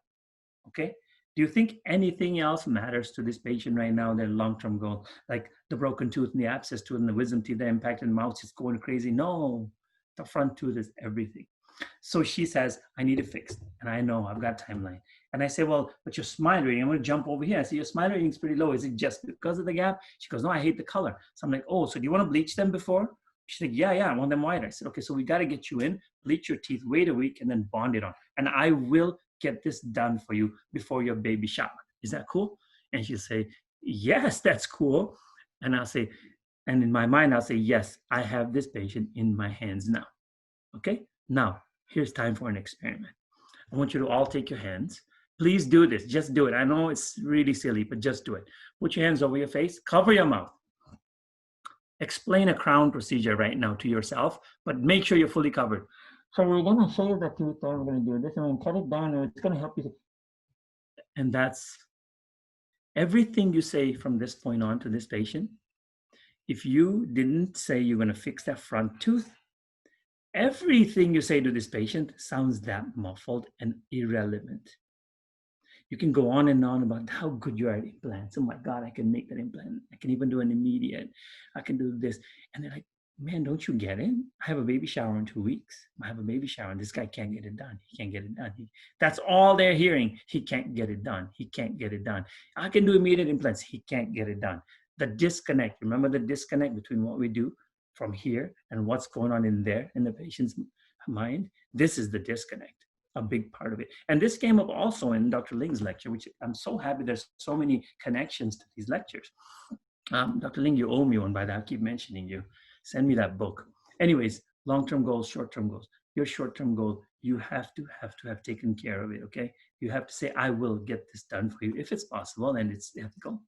Okay. Do you think anything else matters to this patient right now, their long-term goal? Like the broken tooth and the abscess tooth and the wisdom teeth, the impacted mouth is going crazy? No. The front tooth is everything. So she says, I need it fixed. And I know I've got timeline. And I say, well, but your smile rating, I'm going to jump over here. I say, your smile rating is pretty low. Is it just because of the gap? She goes, no, I hate the color. So I'm like, oh, so do you want to bleach them before? She's like, yeah, I want them whiter. I said, okay, so we got to get you in, bleach your teeth, wait a week, and then bond it on. And I will get this done for you before your baby shower. Is that cool? And she'll say, yes, that's cool. And I'll say, and in my mind, I'll say, yes, I have this patient in my hands now. Okay, now here's time for an experiment. I want you to all take your hands. Please do this. Just do it. I know it's really silly, but just do it. Put your hands over your face. Cover your mouth. Explain a crown procedure right now to yourself, but make sure you're fully covered. So we're going to shave the tooth down. We're going to do this. I'm going to cut it down, and it's going to help you. And that's everything you say from this point on to this patient. If you didn't say you're going to fix that front tooth, everything you say to this patient sounds that muffled and irrelevant. You can go on and on about how good you are at implants. Oh my God, I can make that implant. I can even do an immediate. I can do this. And they're like, man, don't you get it? I have a baby shower in 2 weeks. I have a baby shower and this guy can't get it done. He can't get it done. That's all they're hearing. He can't get it done. He can't get it done. I can do immediate implants. He can't get it done. The disconnect, remember the disconnect between what we do from here and what's going on in there in the patient's mind? This is the disconnect, a big part of it. And this came up also in Dr. Ling's lecture, which I'm so happy there's so many connections to these lectures. Dr. Ling, you owe me one by that. I keep mentioning you. Send me that book. Anyways, long-term goals, short-term goals. Your short-term goal, you have to have taken care of it, okay? You have to say, I will get this done for you if it's possible and it's ethical.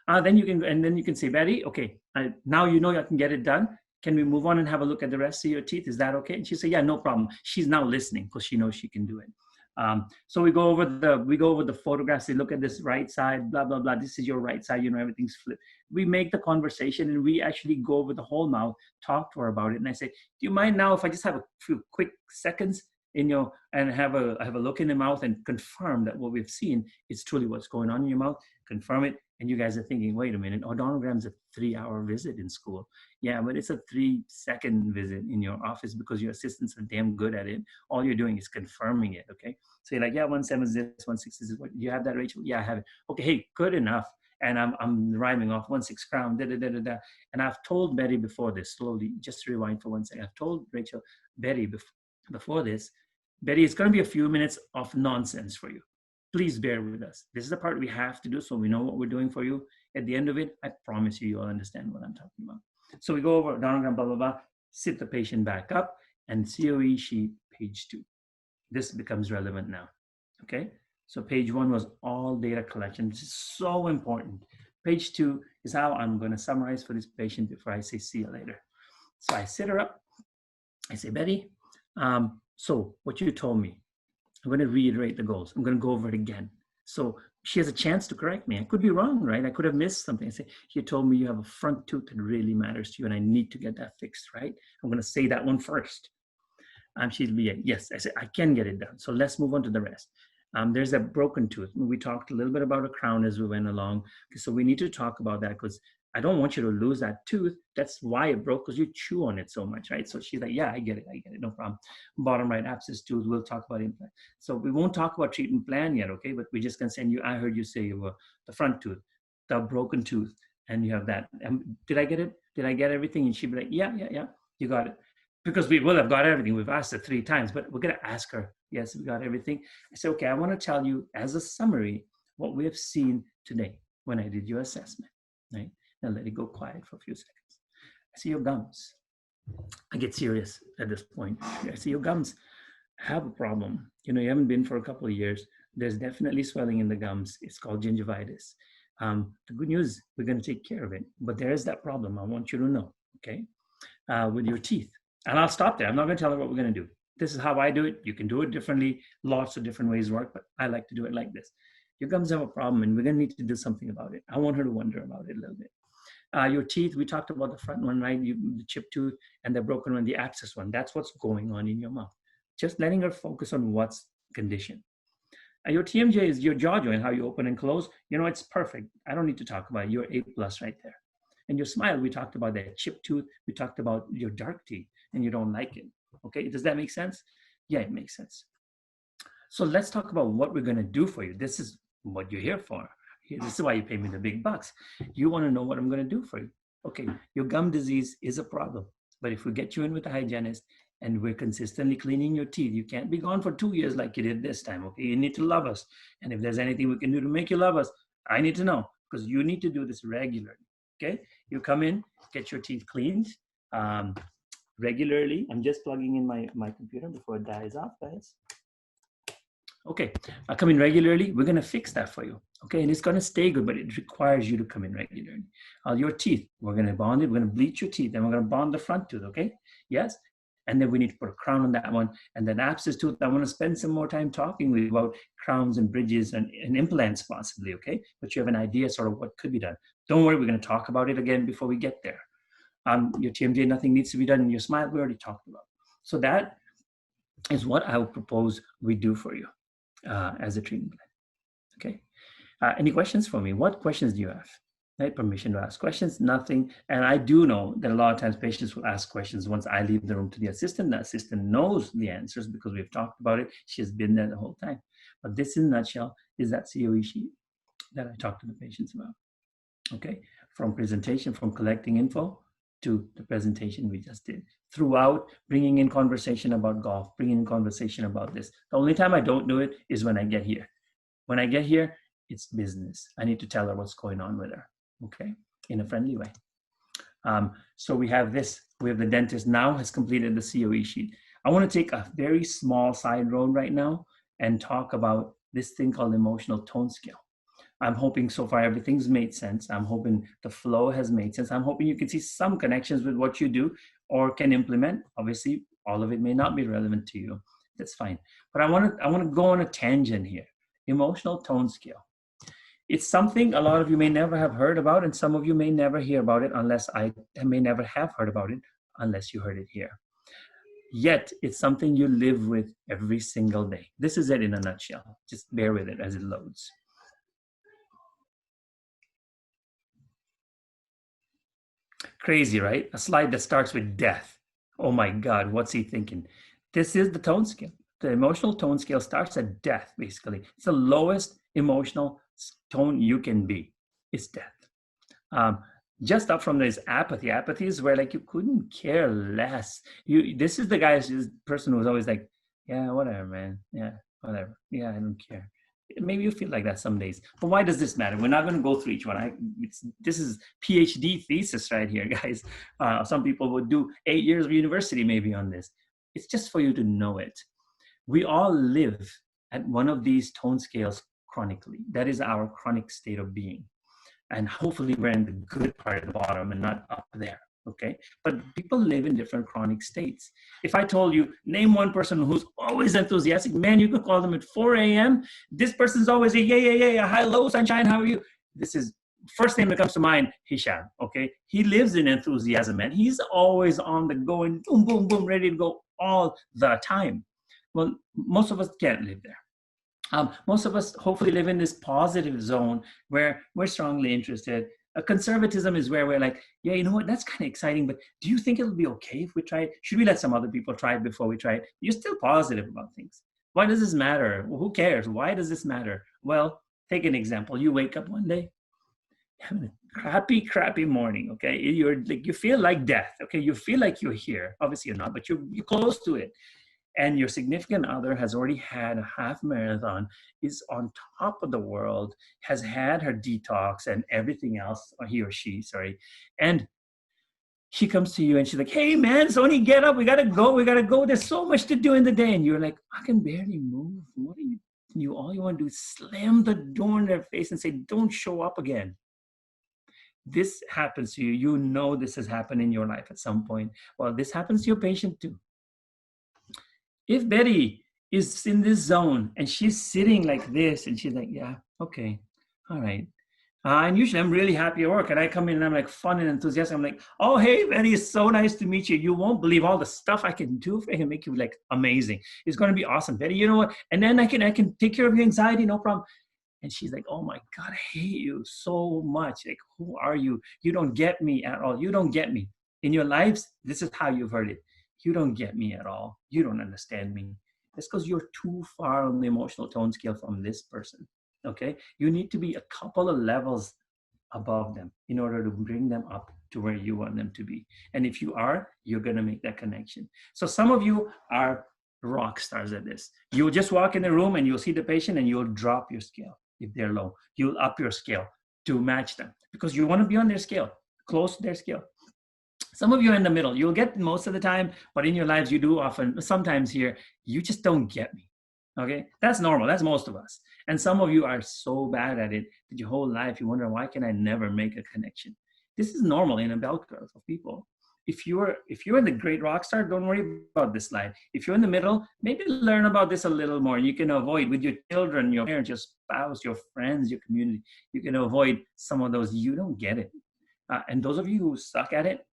Then you can say, Betty, okay, now you know I can get it done. Can we move on and have a look at the rest of your teeth? Is that okay? And she said, yeah, no problem. She's now listening because she knows she can do it. So we go over the photographs. They look at this right side, blah, blah, blah. This is your right side, everything's flipped. We make the conversation and we actually go over the whole mouth, talk to her about it. And I say, do you mind now if I just have a few quick seconds and have a look in the mouth and confirm that what we've seen is truly what's going on in your mouth, confirm it. And you guys are thinking, wait a minute, odontogram's a 3-hour visit in school. Yeah, but it's a 3-second visit in your office because your assistants are damn good at it. All you're doing is confirming it, okay? So you're like, yeah, 1/7 is this, 1/6 is this. You have that, Rachel? Yeah, I have it. Okay, hey, good enough. And I'm rhyming off 1/6 crown, da da da da da. And I've told Betty before this, slowly, just rewind for 1 second. I've told Rachel, Betty, before this, Betty, it's going to be a few minutes of nonsense for you. Please bear with us. This is the part we have to do so we know what we're doing for you. At the end of it, I promise you, you'll understand what I'm talking about. So we go over diagram, blah, blah, blah, sit the patient back up, and COE sheet, page 2. This becomes relevant now, okay? So page 1 was all data collection. This is so important. Page 2 is how I'm going to summarize for this patient before I say see you later. So I sit her up. I say, Betty, so what you told me, I'm going to reiterate the goals. I'm going to go over it again. So she has a chance to correct me. I could be wrong, right? I could have missed something. I say, you told me you have a front tooth that really matters to you and I need to get that fixed, right? I'm going to say that one first. She'll be, yes, I said, I can get it done. So let's move on to the rest. There's a broken tooth. We talked a little bit about a crown as we went along. Okay, so we need to talk about that because I don't want you to lose that tooth. That's why it broke, because you chew on it so much, right? So she's like, yeah, I get it, no problem. Bottom right abscess tooth, we'll talk about implant. So we won't talk about treatment plan yet, okay? But we're just gonna send you, I heard you say you were the front tooth, the broken tooth, and you have that. Did I get it? Did I get everything? And she'd be like, yeah, you got it. Because we will have got everything. We've asked her 3 times, but we're gonna ask her, yes, we got everything. I said, okay, I wanna tell you as a summary what we have seen today when I did your assessment, right? Now let it go quiet for a few seconds. I see your gums. I get serious at this point. I see your gums have a problem. You haven't been for a couple of years. There's definitely swelling in the gums. It's called gingivitis. The good news, we're gonna take care of it, but there is that problem. I want you to know, okay? With your teeth. And I'll stop there. I'm not gonna tell her what we're gonna do. This is how I do it. You can do it differently. Lots of different ways work, but I like to do it like this. Your gums have a problem and we're gonna need to do something about it. I want her to wonder about it a little bit. Your teeth, we talked about the front one, right? The chipped tooth and the broken one, the abscess one. That's what's going on in your mouth. Just letting her focus on what's condition. Your TMJ is your jaw joint, how you open and close. It's perfect. I don't need to talk about it. You're A+ right there. And your smile, we talked about that chipped tooth. We talked about your dark teeth and you don't like it. Okay, does that make sense? Yeah, it makes sense. So let's talk about what we're gonna do for you. This is what you're here for. This is why you pay me the big bucks. You wanna know what I'm gonna do for you. Okay, your gum disease is a problem, but if we get you in with a hygienist and we're consistently cleaning your teeth, you can't be gone for 2 years like you did this time, okay? You need to love us. And if there's anything we can do to make you love us, I need to know, because you need to do this regularly, okay? You come in, get your teeth cleaned regularly. I'm just plugging in my computer before it dies off, guys. Okay, I come in regularly. We're gonna fix that for you, okay? And it's gonna stay good, but it requires you to come in regularly. Your teeth, we're gonna bond it. We're gonna bleach your teeth, and we're gonna bond the front tooth, okay? Yes, and then we need to put a crown on that one. And then abscess tooth, I wanna spend some more time talking with you about crowns and bridges and implants possibly, okay? But you have an idea sort of what could be done. Don't worry, we're gonna talk about it again before we get there. Your TMJ, nothing needs to be done. In your smile, we already talked about. So that is what I would propose we do for you as a treatment plan, okay? Any questions for me? What questions do you have? Right, permission to ask questions, nothing. And I do know that a lot of times patients will ask questions once I leave the room to the assistant. The assistant knows the answers because we've talked about it. She has been there the whole time. But this in a nutshell is that COE sheet that I talked to the patients about, okay? From presentation, from collecting info, to the presentation we just did. Throughout, bringing in conversation about golf, bringing in conversation about this. The only time I don't do it is when I get here. When I get here, it's business. I need to tell her what's going on with her, okay? In a friendly way. So we have this. We have the dentist now has completed the COE sheet. I want to take a very small side road right now and talk about this thing called emotional tone scale. I'm hoping so far everything's made sense. I'm hoping the flow has made sense. I'm hoping you can see some connections with what you do or can implement. Obviously, all of it may not be relevant to you. That's fine. But I want to go on a tangent here. Emotional tone scale. It's something a lot of you may never have heard about, and some of you may never hear about it unless I may never have heard about it unless you heard it here. Yet, it's something you live with every single day. This is it in a nutshell. Just bear with it as it loads. Crazy, right? A slide that starts with death. Oh my God, what's he thinking? This is the tone scale. The emotional tone scale starts at death, basically. It's the lowest emotional tone you can be. It's death. Just up from this apathy. Apathy is where like you couldn't care less. This is the person who's always like, Yeah, whatever, man. Yeah, whatever. Yeah, I don't care. Maybe you feel like that some days. But why does this matter? We're not going to go through each one. This is PhD thesis right here, guys. Some people would do 8 years of university maybe on this. It's just for you to know it. We all live at one of these tone scales chronically. That is our chronic state of being. And hopefully we're in the good part of the bottom and not up there. Okay, but people live in different chronic states. If I told you, name one person who's always enthusiastic, man, you could call them at 4 a.m. This person's always a yeah, hi, hello, sunshine, how are you? This is first name that comes to mind, Hisham. Okay, he lives in enthusiasm, man. He's always on the go and boom, boom, boom, ready to go all the time. Well, most of us can't live there. Most of us hopefully live in this positive zone where we're strongly interested. Conservatism is where we're like, yeah, you know what, that's kind of exciting, but do you think it'll be okay if we try it? Should we let some other people try it before we try it? You're still positive about things. Why does this matter? Well, who cares? Why does this matter? Well, take an example. You wake up one day, having a crappy morning, okay? You're like, you feel like death, okay? You feel like you're here. Obviously you're not, but you're close to it, and your significant other has already had a half marathon, is on top of the world, has had her detox and everything else, or he or she, sorry, and she comes to you and she's like, hey man, Soni, get up, we gotta go, there's so much to do in the day. And you're like, I can barely move. What are you all you want to do is slam the door in their face and say, don't show up again. This happens to you. You know this has happened in your life at some point. Well, this happens to your patient too. If Betty is in this zone and she's sitting like this and she's like, yeah, okay, all right. And usually I'm really happy at work and I come in and I'm like fun and enthusiastic. I'm like, oh, hey, Betty, it's so nice to meet you. You won't believe all the stuff I can do for you and make you like amazing. It's going to be awesome, Betty. You know what? And then I can take care of your anxiety, no problem. And she's like, oh my God, I hate you so much. Like, who are you? You don't get me at all. You don't get me. In your lives, this is how you've heard it. You don't get me at all. You don't understand me. It's because you're too far on the emotional tone scale from this person. Okay? You need to be a couple of levels above them in order to bring them up to where you want them to be. And if you are, you're going to make that connection. So some of you are rock stars at this. You'll just walk in the room and you'll see the patient and you'll drop your scale. If they're low, you'll up your scale to match them because you want to be on their scale, close to their scale. Some of you are in the middle. You'll get most of the time, but in your lives, you do often, sometimes here, you just don't get me. Okay, that's normal. That's most of us. And some of you are so bad at it that your whole life you wonder, why can I never make a connection? This is normal in a bell curve of people. If you're in the great rock star, don't worry about this slide. If you're in the middle, maybe learn about this a little more. You can avoid with your children, your parents, your spouse, your friends, your community. You can avoid some of those. You don't get it. And those of you who suck at it,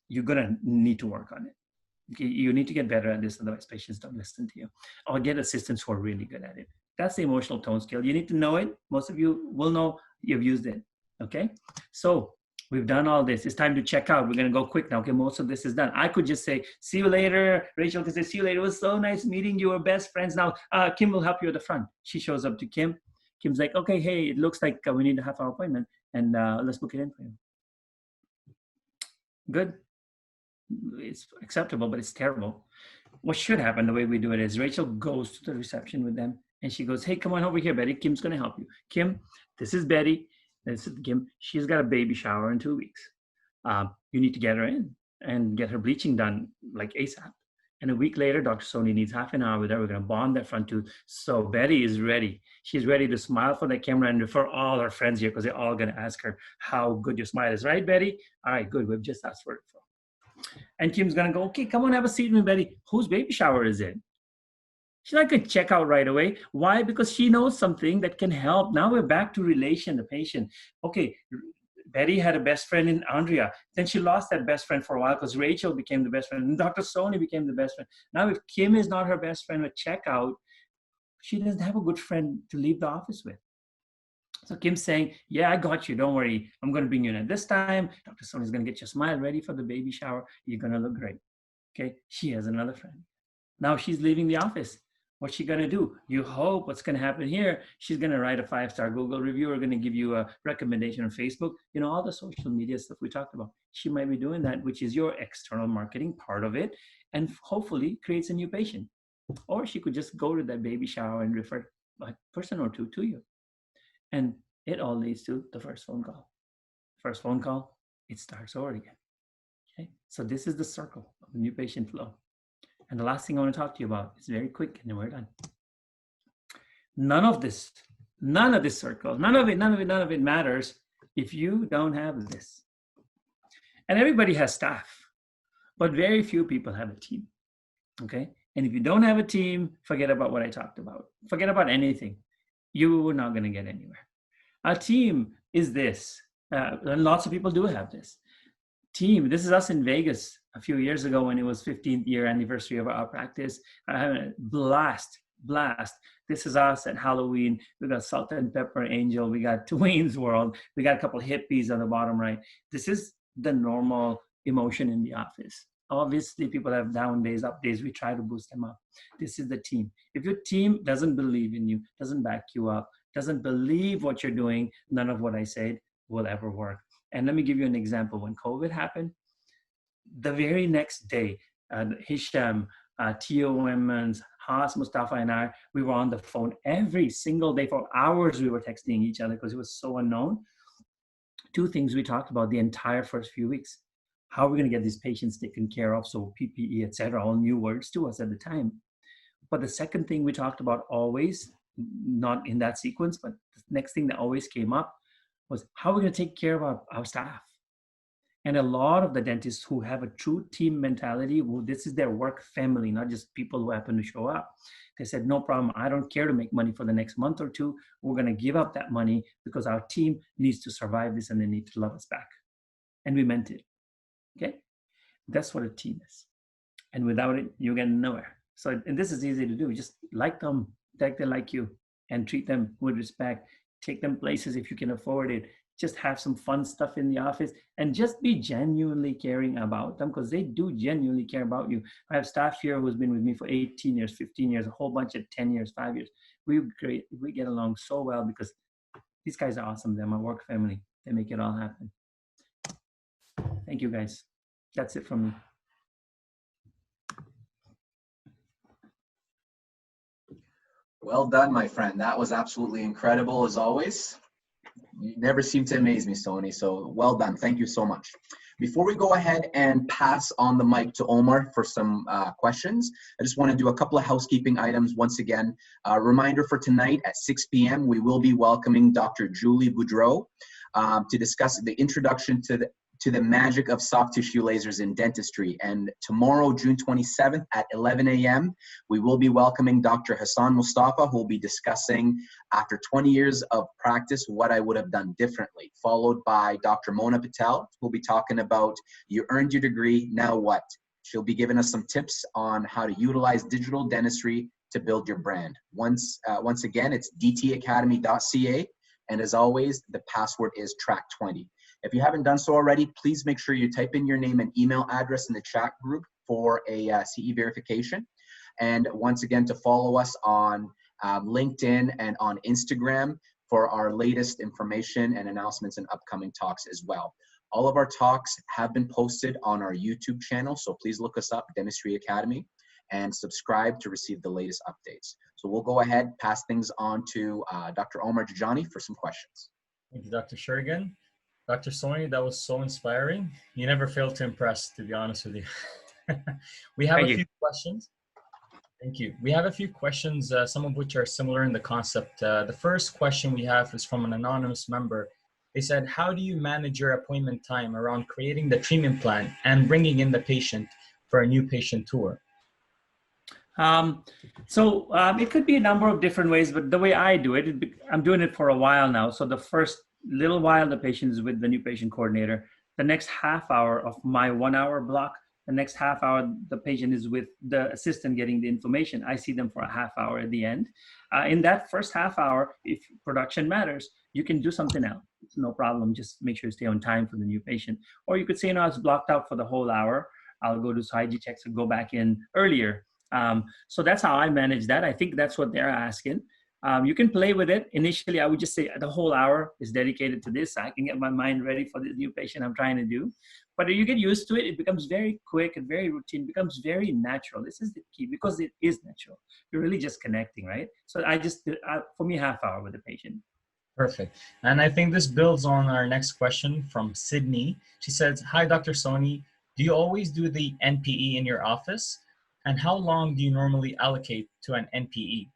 you're gonna need to work on it. You need to get better at this, otherwise patients don't listen to you. Or get assistants who are really good at it. That's the emotional tone scale. You need to know it. Most of you will know you've used it. Okay, so we've done all this. It's time to check out. We're going to go quick now. Okay, most of this is done. I could just say, see you later. Rachel can say, see you later. It was so nice meeting you. We're best friends now. Kim will help you at the front. She shows up to Kim. Kim's like, okay, hey, it looks like we need a half-hour appointment, and let's book it in for you. Good. It's acceptable, but it's terrible. What should happen, the way we do it, is Rachel goes to the reception with them, and she goes, hey, come on over here, Betty. Kim's going to help you. Kim, this is Betty. This is Kim. She's got a baby shower in 2 weeks. You need to get her in and get her bleaching done like ASAP. And a week later, Dr. Soni needs half an hour with her. We're going to bond that front tooth. So Betty is ready. She's ready to smile for the camera and refer all her friends here because they're all going to ask her how good your smile is. Right, Betty? All right, good. We've just asked for it. And Kim's going to go, okay, come on, have a seat with me, Betty. Whose baby shower is it? She's not going to check out right away. Why? Because she knows something that can help. Now we're back to relation, the patient. Okay, Betty had a best friend in Andrea. Then she lost that best friend for a while because Rachel became the best friend and Dr. Soni became the best friend. Now if Kim is not her best friend at checkout, she doesn't have a good friend to leave the office with. So Kim's saying, yeah, I got you. Don't worry. I'm going to bring you in at this time. Dr. Soni is going to get your smile ready for the baby shower. You're going to look great. Okay. She has another friend. Now she's leaving the office. What's she going to do? You hope what's going to happen here. She's going to write a 5-star Google review or going to give you a recommendation on Facebook. You know, all the social media stuff we talked about. She might be doing that, which is your external marketing part of it. And hopefully creates a new patient. Or she could just go to that baby shower and refer a person or two to you. And it all leads to the first phone call. First phone call, it starts over again. Okay? So this is the circle of the new patient flow. And the last thing I want to talk to you about is very quick, and then we're done. None of this circle, none of it matters if you don't have this. And everybody has staff, but very few people have a team. Okay? And if you don't have a team, forget about what I talked about. Forget about anything. You're not going to get anywhere. A team is this. And lots of people do have this. Team, this is us in Vegas a few years ago when it was 15th year anniversary of our practice. Blast. This is us at Halloween. We got Salt and Pepper Angel. We got Wayne's World. We got a couple hippies on the bottom right. This is the normal emotion in the office. Obviously, people have down days, up days. We try to boost them up. This is the team. If your team doesn't believe in you, doesn't back you up, doesn't believe what you're doing, none of what I said will ever work. And let me give you an example. When COVID happened, the very next day, Hisham, Tio Emmons, Haas, Mustafa, and I, we were on the phone every single day for hours. We were texting each other because it was so unknown. Two things we talked about the entire first few weeks. How are we going to get these patients taken care of? So PPE, et cetera, all new words to us at the time. But the second thing we talked about always, not in that sequence, but the next thing that always came up was how are we going to take care of our staff? And a lot of the dentists who have a true team mentality, well, this is their work family, not just people who happen to show up. They said, no problem. I don't care to make money for the next month or two. We're going to give up that money because our team needs to survive this and they need to love us back. And we meant it. Okay. That's what a team is. And without it, you get nowhere. So, and this is easy to do. Just like them, like they like you, and treat them with respect. Take them places if you can afford it. Just have some fun stuff in the office and just be genuinely caring about them because they do genuinely care about you. I have staff here who's been with me for 18 years, 15 years, a whole bunch of 10 years, 5 years. We get along so well because these guys are awesome. They're my work family. They make it all happen. Thank you, guys. That's it from me. Well done, my friend. That was absolutely incredible as always. You never seem to amaze me, Soni. So well done. Thank you so much. Before we go ahead and pass on the mic to Omar for some questions, I just want to do a couple of housekeeping items. Once again, a reminder for tonight at 6 p.m., we will be welcoming Dr. Julie Boudreau to discuss the introduction to the magic of soft tissue lasers in dentistry. And tomorrow, June 27th at 11 a.m., we will be welcoming Dr. Hassan Mustafa, who will be discussing, after 20 years of practice, what I would have done differently, followed by Dr. Mona Patel, who will be talking about, you earned your degree, now what? She'll be giving us some tips on how to utilize digital dentistry to build your brand. Once again, it's dtacademy.ca. And as always, the password is track20. If you haven't done so already, please make sure you type in your name and email address in the chat group for a CE verification. And once again, to follow us on LinkedIn and on Instagram for our latest information and announcements and upcoming talks as well. All of our talks have been posted on our YouTube channel, so please look us up, Dentistry Academy, and subscribe to receive the latest updates. So we'll go ahead, pass things on to Dr. Omar Jajani for some questions. Thank you, Dr. Shurigan. Dr. Soni, that was so inspiring. You never failed to impress, to be honest with you. We have a few questions. Thank you. We have a few questions, some of which are similar in the concept. The first question we have is from an anonymous member. They said, how do you manage your appointment time around creating the treatment plan and bringing in the patient for a new patient tour? It could be a number of different ways, but the way I do it, I'm doing it for a while now. So the first little while the patient is with the new patient coordinator, the next half hour of my 1 hour block, the next half hour the patient is with the assistant getting the information. I see them for a half hour at the end. In that first half hour, if production matters, you can do something else. It's no problem. Just make sure you stay on time for the new patient. Or you could say, no, it's blocked out for the whole hour. I'll go do hygiene checks and go back in earlier. So that's how I manage that. I think that's what they're asking. You can play with it. Initially, I would just say the whole hour is dedicated to this. I can get my mind ready for the new patient I'm trying to do. But you get used to it, it becomes very quick and very routine, becomes very natural. This is the key because it is natural. You're really just connecting, right? So for me, half hour with the patient. Perfect. And I think this builds on our next question from Sydney. She says, hi, Dr. Soni. Do you always do the NPE in your office? And how long do you normally allocate to an NPE?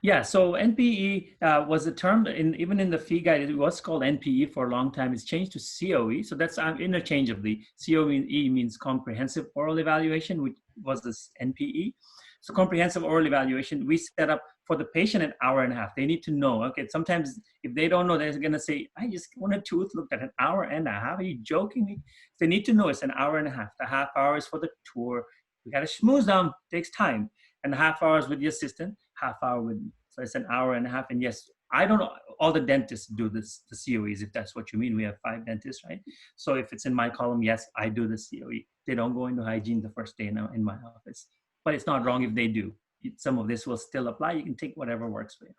Yeah, so NPE was a term, even in the fee guide, it was called NPE for a long time. It's changed to COE. So that's interchangeably. COE means comprehensive oral evaluation, which was this NPE. So comprehensive oral evaluation, we set up for the patient an hour and a half. They need to know, okay, sometimes if they don't know, they're gonna say, I just want a tooth looked at an hour and a half. Are you joking me? They need to know it's an hour and a half. The half hour is for the tour. We gotta schmooze them, takes time. And half hours with the assistant, half hour with me. So it's an hour and a half. And yes, I don't know, all the dentists do this, the COEs, if that's what you mean. We have 5 dentists, right? So if it's in my column, yes, I do the COE. They don't go into hygiene the first day in my office. But it's not wrong if they do. Some of this will still apply. You can take whatever works for you.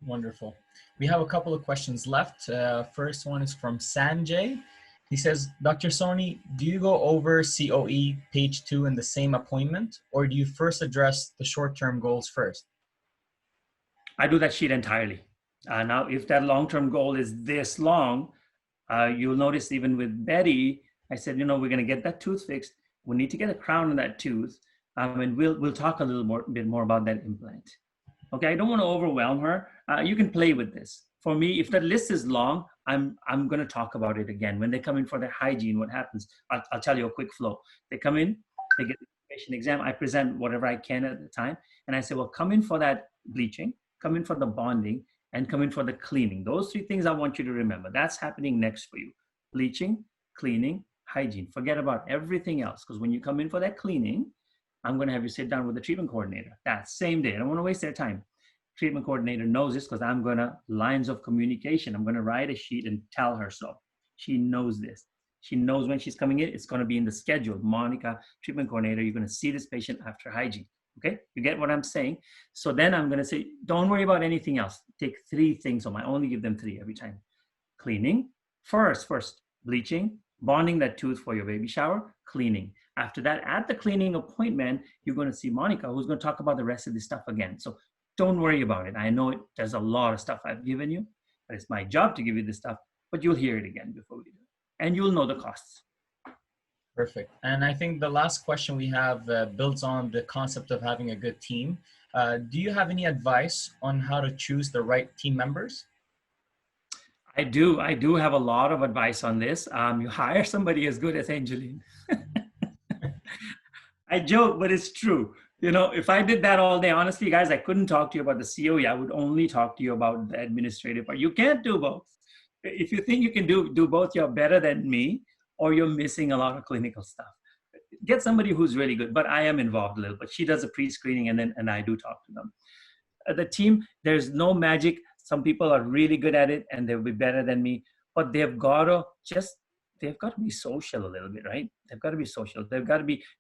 Wonderful. We have a couple of questions left. First one is from Sanjay. He says, Dr. Soni, do you go over COE page 2 in the same appointment, or do you first address the short-term goals first? I do that sheet entirely. Now, if that long-term goal is this long, you'll notice even with Betty, I said, we're going to get that tooth fixed. We need to get a crown on that tooth. And we'll talk a little bit more about that implant. Okay, I don't want to overwhelm her. You can play with this. For me, if that list is long, I'm going to talk about it again. When they come in for their hygiene, what happens? I'll tell you a quick flow. They come in, they get the patient exam. I present whatever I can at the time. And I say, well, come in for that bleaching, come in for the bonding, and come in for the cleaning. Those 3 things I want you to remember. That's happening next for you. Bleaching, cleaning, hygiene. Forget about everything else. Because when you come in for that cleaning, I'm going to have you sit down with the treatment coordinator that same day. I don't want to waste their time. Treatment coordinator knows this because I'm going to, lines of communication. I'm going to write a sheet and tell her so. She knows this. She knows when she's coming in. It's going to be in the schedule. Monica, treatment coordinator, you're going to see this patient after hygiene. Okay, you get what I'm saying? So then I'm going to say, don't worry about anything else. Take 3 things home. I only give them 3 every time. Cleaning, first, bleaching, bonding that tooth for your baby shower, cleaning. After that, at the cleaning appointment, you're going to see Monica, who's going to talk about the rest of this stuff again. So don't worry about it. I know there's a lot of stuff I've given you, but it's my job to give you this stuff, but you'll hear it again before we do it. And you'll know the costs. Perfect. And I think the last question we have builds on the concept of having a good team. Do you have any advice on how to choose the right team members? I do have a lot of advice on this. You hire somebody as good as Angeline. I joke, but it's true. If I did that all day, honestly, guys, I couldn't talk to you about the COE. I would only talk to you about the administrative part. You can't do both. If you think you can do both, you're better than me, or you're missing a lot of clinical stuff. Get somebody who's really good, but I am involved a little bit. She does a pre-screening and I do talk to them. The team, there's no magic. Some people are really good at it and they'll be better than me, but they've got to be social a little bit, right? They've got to be social.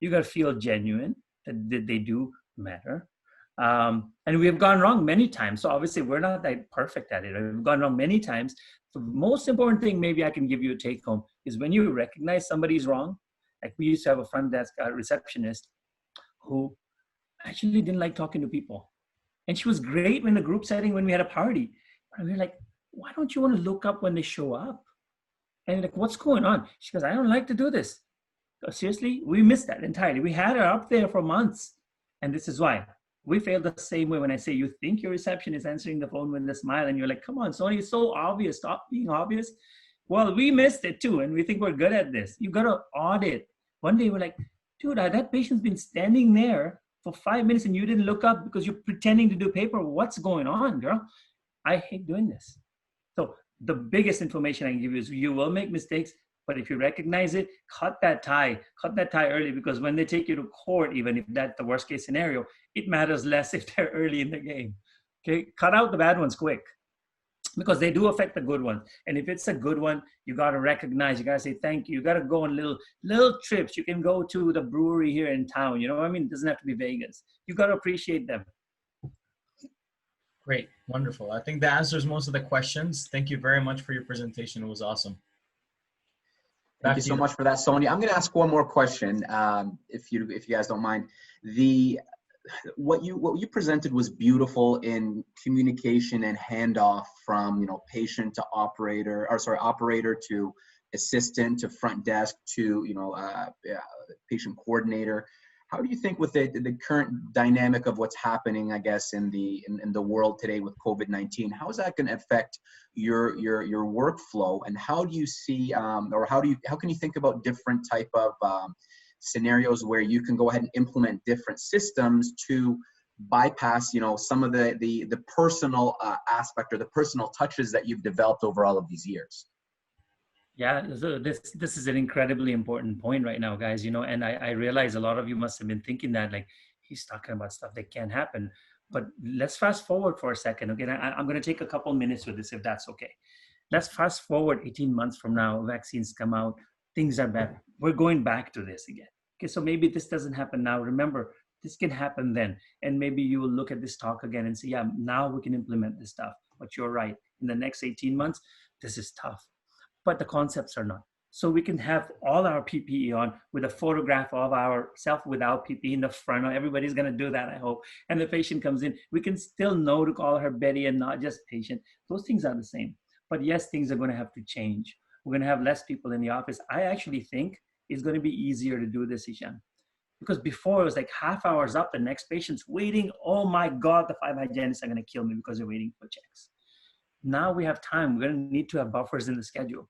You got to feel genuine that they do matter. And we have gone wrong many times. So obviously we're not that perfect at it. We've gone wrong many times. The most important thing maybe I can give you a take home is when you recognize somebody's wrong. Like we used to have a front desk receptionist who actually didn't like talking to people. And she was great in a group setting when we had a party. And we were like, why don't you want to look up when they show up? And like, what's going on? She goes, I don't like to do this. Seriously, we missed that entirely. We had her up there for months. And this is why. We fail the same way when I say you think your reception is answering the phone with a smile and you're like, come on, Soni, it's so obvious. Stop being obvious. Well, we missed it too. And we think we're good at this. You got to audit. One day we're like, dude, that patient's been standing there for 5 minutes and you didn't look up because you're pretending to do paper. What's going on, girl? I hate doing this. So the biggest information I can give you is you will make mistakes, but if you recognize it, cut that tie early, because when they take you to court, even if that's the worst case scenario, it matters less if they're early in the game. Okay, cut out the bad ones quick, because they do affect the good ones. And if it's a good one, you got to recognize, you got to say thank you. You got to go on little trips. You can go to the brewery here in town. You know what I mean? It doesn't have to be Vegas. You got to appreciate them. Great, wonderful. I think that answers most of the questions. Thank you very much for your presentation. It was awesome. Thank you so much for that, Soni. I'm going to ask one more question, if you guys don't mind. What you presented was beautiful in communication and handoff from patient to operator, or sorry, operator to assistant to front desk to patient coordinator. How do you think with the current dynamic of what's happening, I guess, in the world today with COVID-19, how is that going to affect your workflow, and how do you see, or how can you think about different type of scenarios where you can go ahead and implement different systems to bypass, some of the personal aspect or the personal touches that you've developed over all of these years? Yeah, so this is an incredibly important point right now, guys, and I realize a lot of you must have been thinking that, like, he's talking about stuff that can't happen. But let's fast forward for a second. Okay, I'm going to take a couple minutes with this, if that's okay. Let's fast forward 18 months from now, vaccines come out, things are better. We're going back to this again. Okay, so maybe this doesn't happen now. Remember, this can happen then. And maybe you will look at this talk again and say, yeah, now we can implement this stuff. But you're right. In the next 18 months, this is tough. But the concepts are not. So we can have all our PPE on with a photograph of ourselves without PPE in the front. Everybody's going to do that, I hope. And the patient comes in. We can still know to call her Betty and not just patient. Those things are the same. But yes, things are going to have to change. We're going to have less people in the office. I actually think it's going to be easier to do this, Ishan. Because before it was like half hours up, the next patient's waiting. Oh my God, the 5 hygienists are going to kill me because they're waiting for checks. Now we have time. We're going to need to have buffers in the schedule.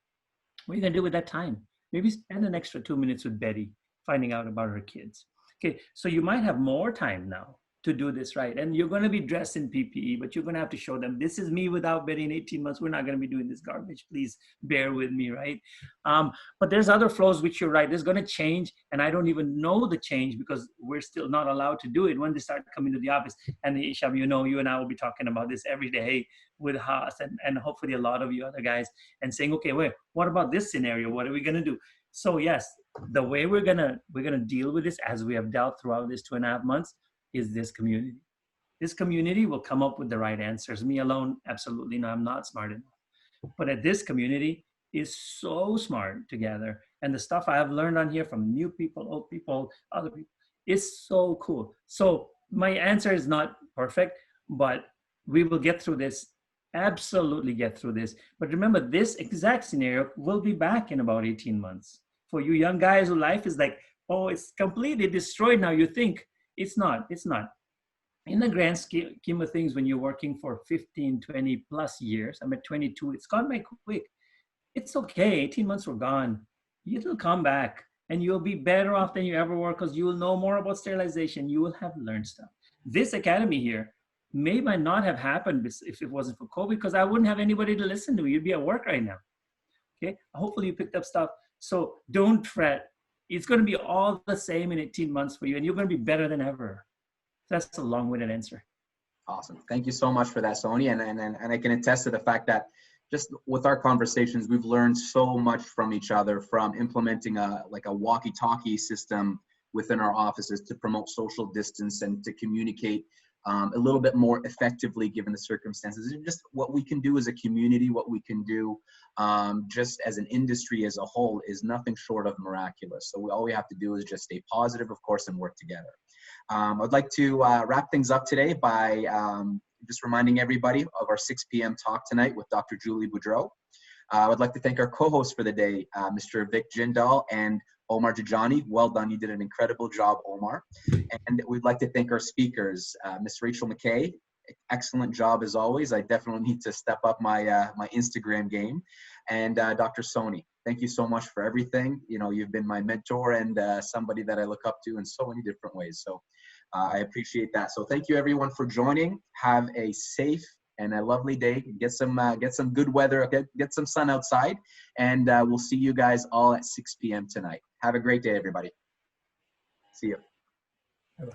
What are you going to do with that time? Maybe spend an extra 2 minutes with Betty, finding out about her kids. Okay, so you might have more time now to do this right. And you're going to be dressed in PPE, but you're going to have to show them, this is me without Betty in 18 months. We're not going to be doing this garbage. Please bear with me, right? But there's other flows, which you're right, there's going to change. And I don't even know the change because we're still not allowed to do it when they start coming to the office. And Isham, you and I will be talking about this every day with Haas and hopefully a lot of you other guys, and saying, okay, wait, what about this scenario? What are we going to do? So yes, the way we're gonna deal with this, as we have dealt throughout this 2.5 months, is this community. This community will come up with the right answers. Me alone, absolutely no, I'm not smart enough. But this community is so smart together. And the stuff I have learned on here from new people, old people, other people, is so cool. So my answer is not perfect, but we will get through this, absolutely get through this. But remember, this exact scenario will be back in about 18 months. For you young guys whose life is like, oh, it's completely destroyed now, you think. It's not. In the grand scheme of things, when you're working for 15, 20 plus years, I'm at 22, it's gone by quick. It's okay, 18 months were gone. It'll come back and you'll be better off than you ever were because you will know more about sterilization. You will have learned stuff. This academy here might not have happened if it wasn't for COVID, because I wouldn't have anybody to listen to. You'd be at work right now. Okay, hopefully you picked up stuff. So don't fret. It's going to be all the same in 18 months for you, and you're going to be better than ever. That's a long-winded answer. Awesome. Thank you so much for that, Soni. And I can attest to the fact that just with our conversations, we've learned so much from each other, from implementing a walkie-talkie system within our offices to promote social distance and to communicate a little bit more effectively given the circumstances. And just what we can do as a community, what we can do just as an industry as a whole is nothing short of miraculous. So all we have to do is just stay positive, of course, and work together. I'd like to wrap things up today by just reminding everybody of our 6 p.m. talk tonight with Dr. Julie Boudreau. I would like to thank our co-hosts for the day, Mr. Vic Jindal and Omar Jajani. Well done. You did an incredible job, Omar. And we'd like to thank our speakers, Ms. Rachel McKay. Excellent job as always. I definitely need to step up my my Instagram game. And Dr. Soni, thank you so much for everything. You've been my mentor and somebody that I look up to in so many different ways. So I appreciate that. So thank you everyone for joining. Have a safe and a lovely day. Get some good weather, get some sun outside, and we'll see you guys all at 6 p.m. tonight. Have a great day, everybody. See you. Bye-bye.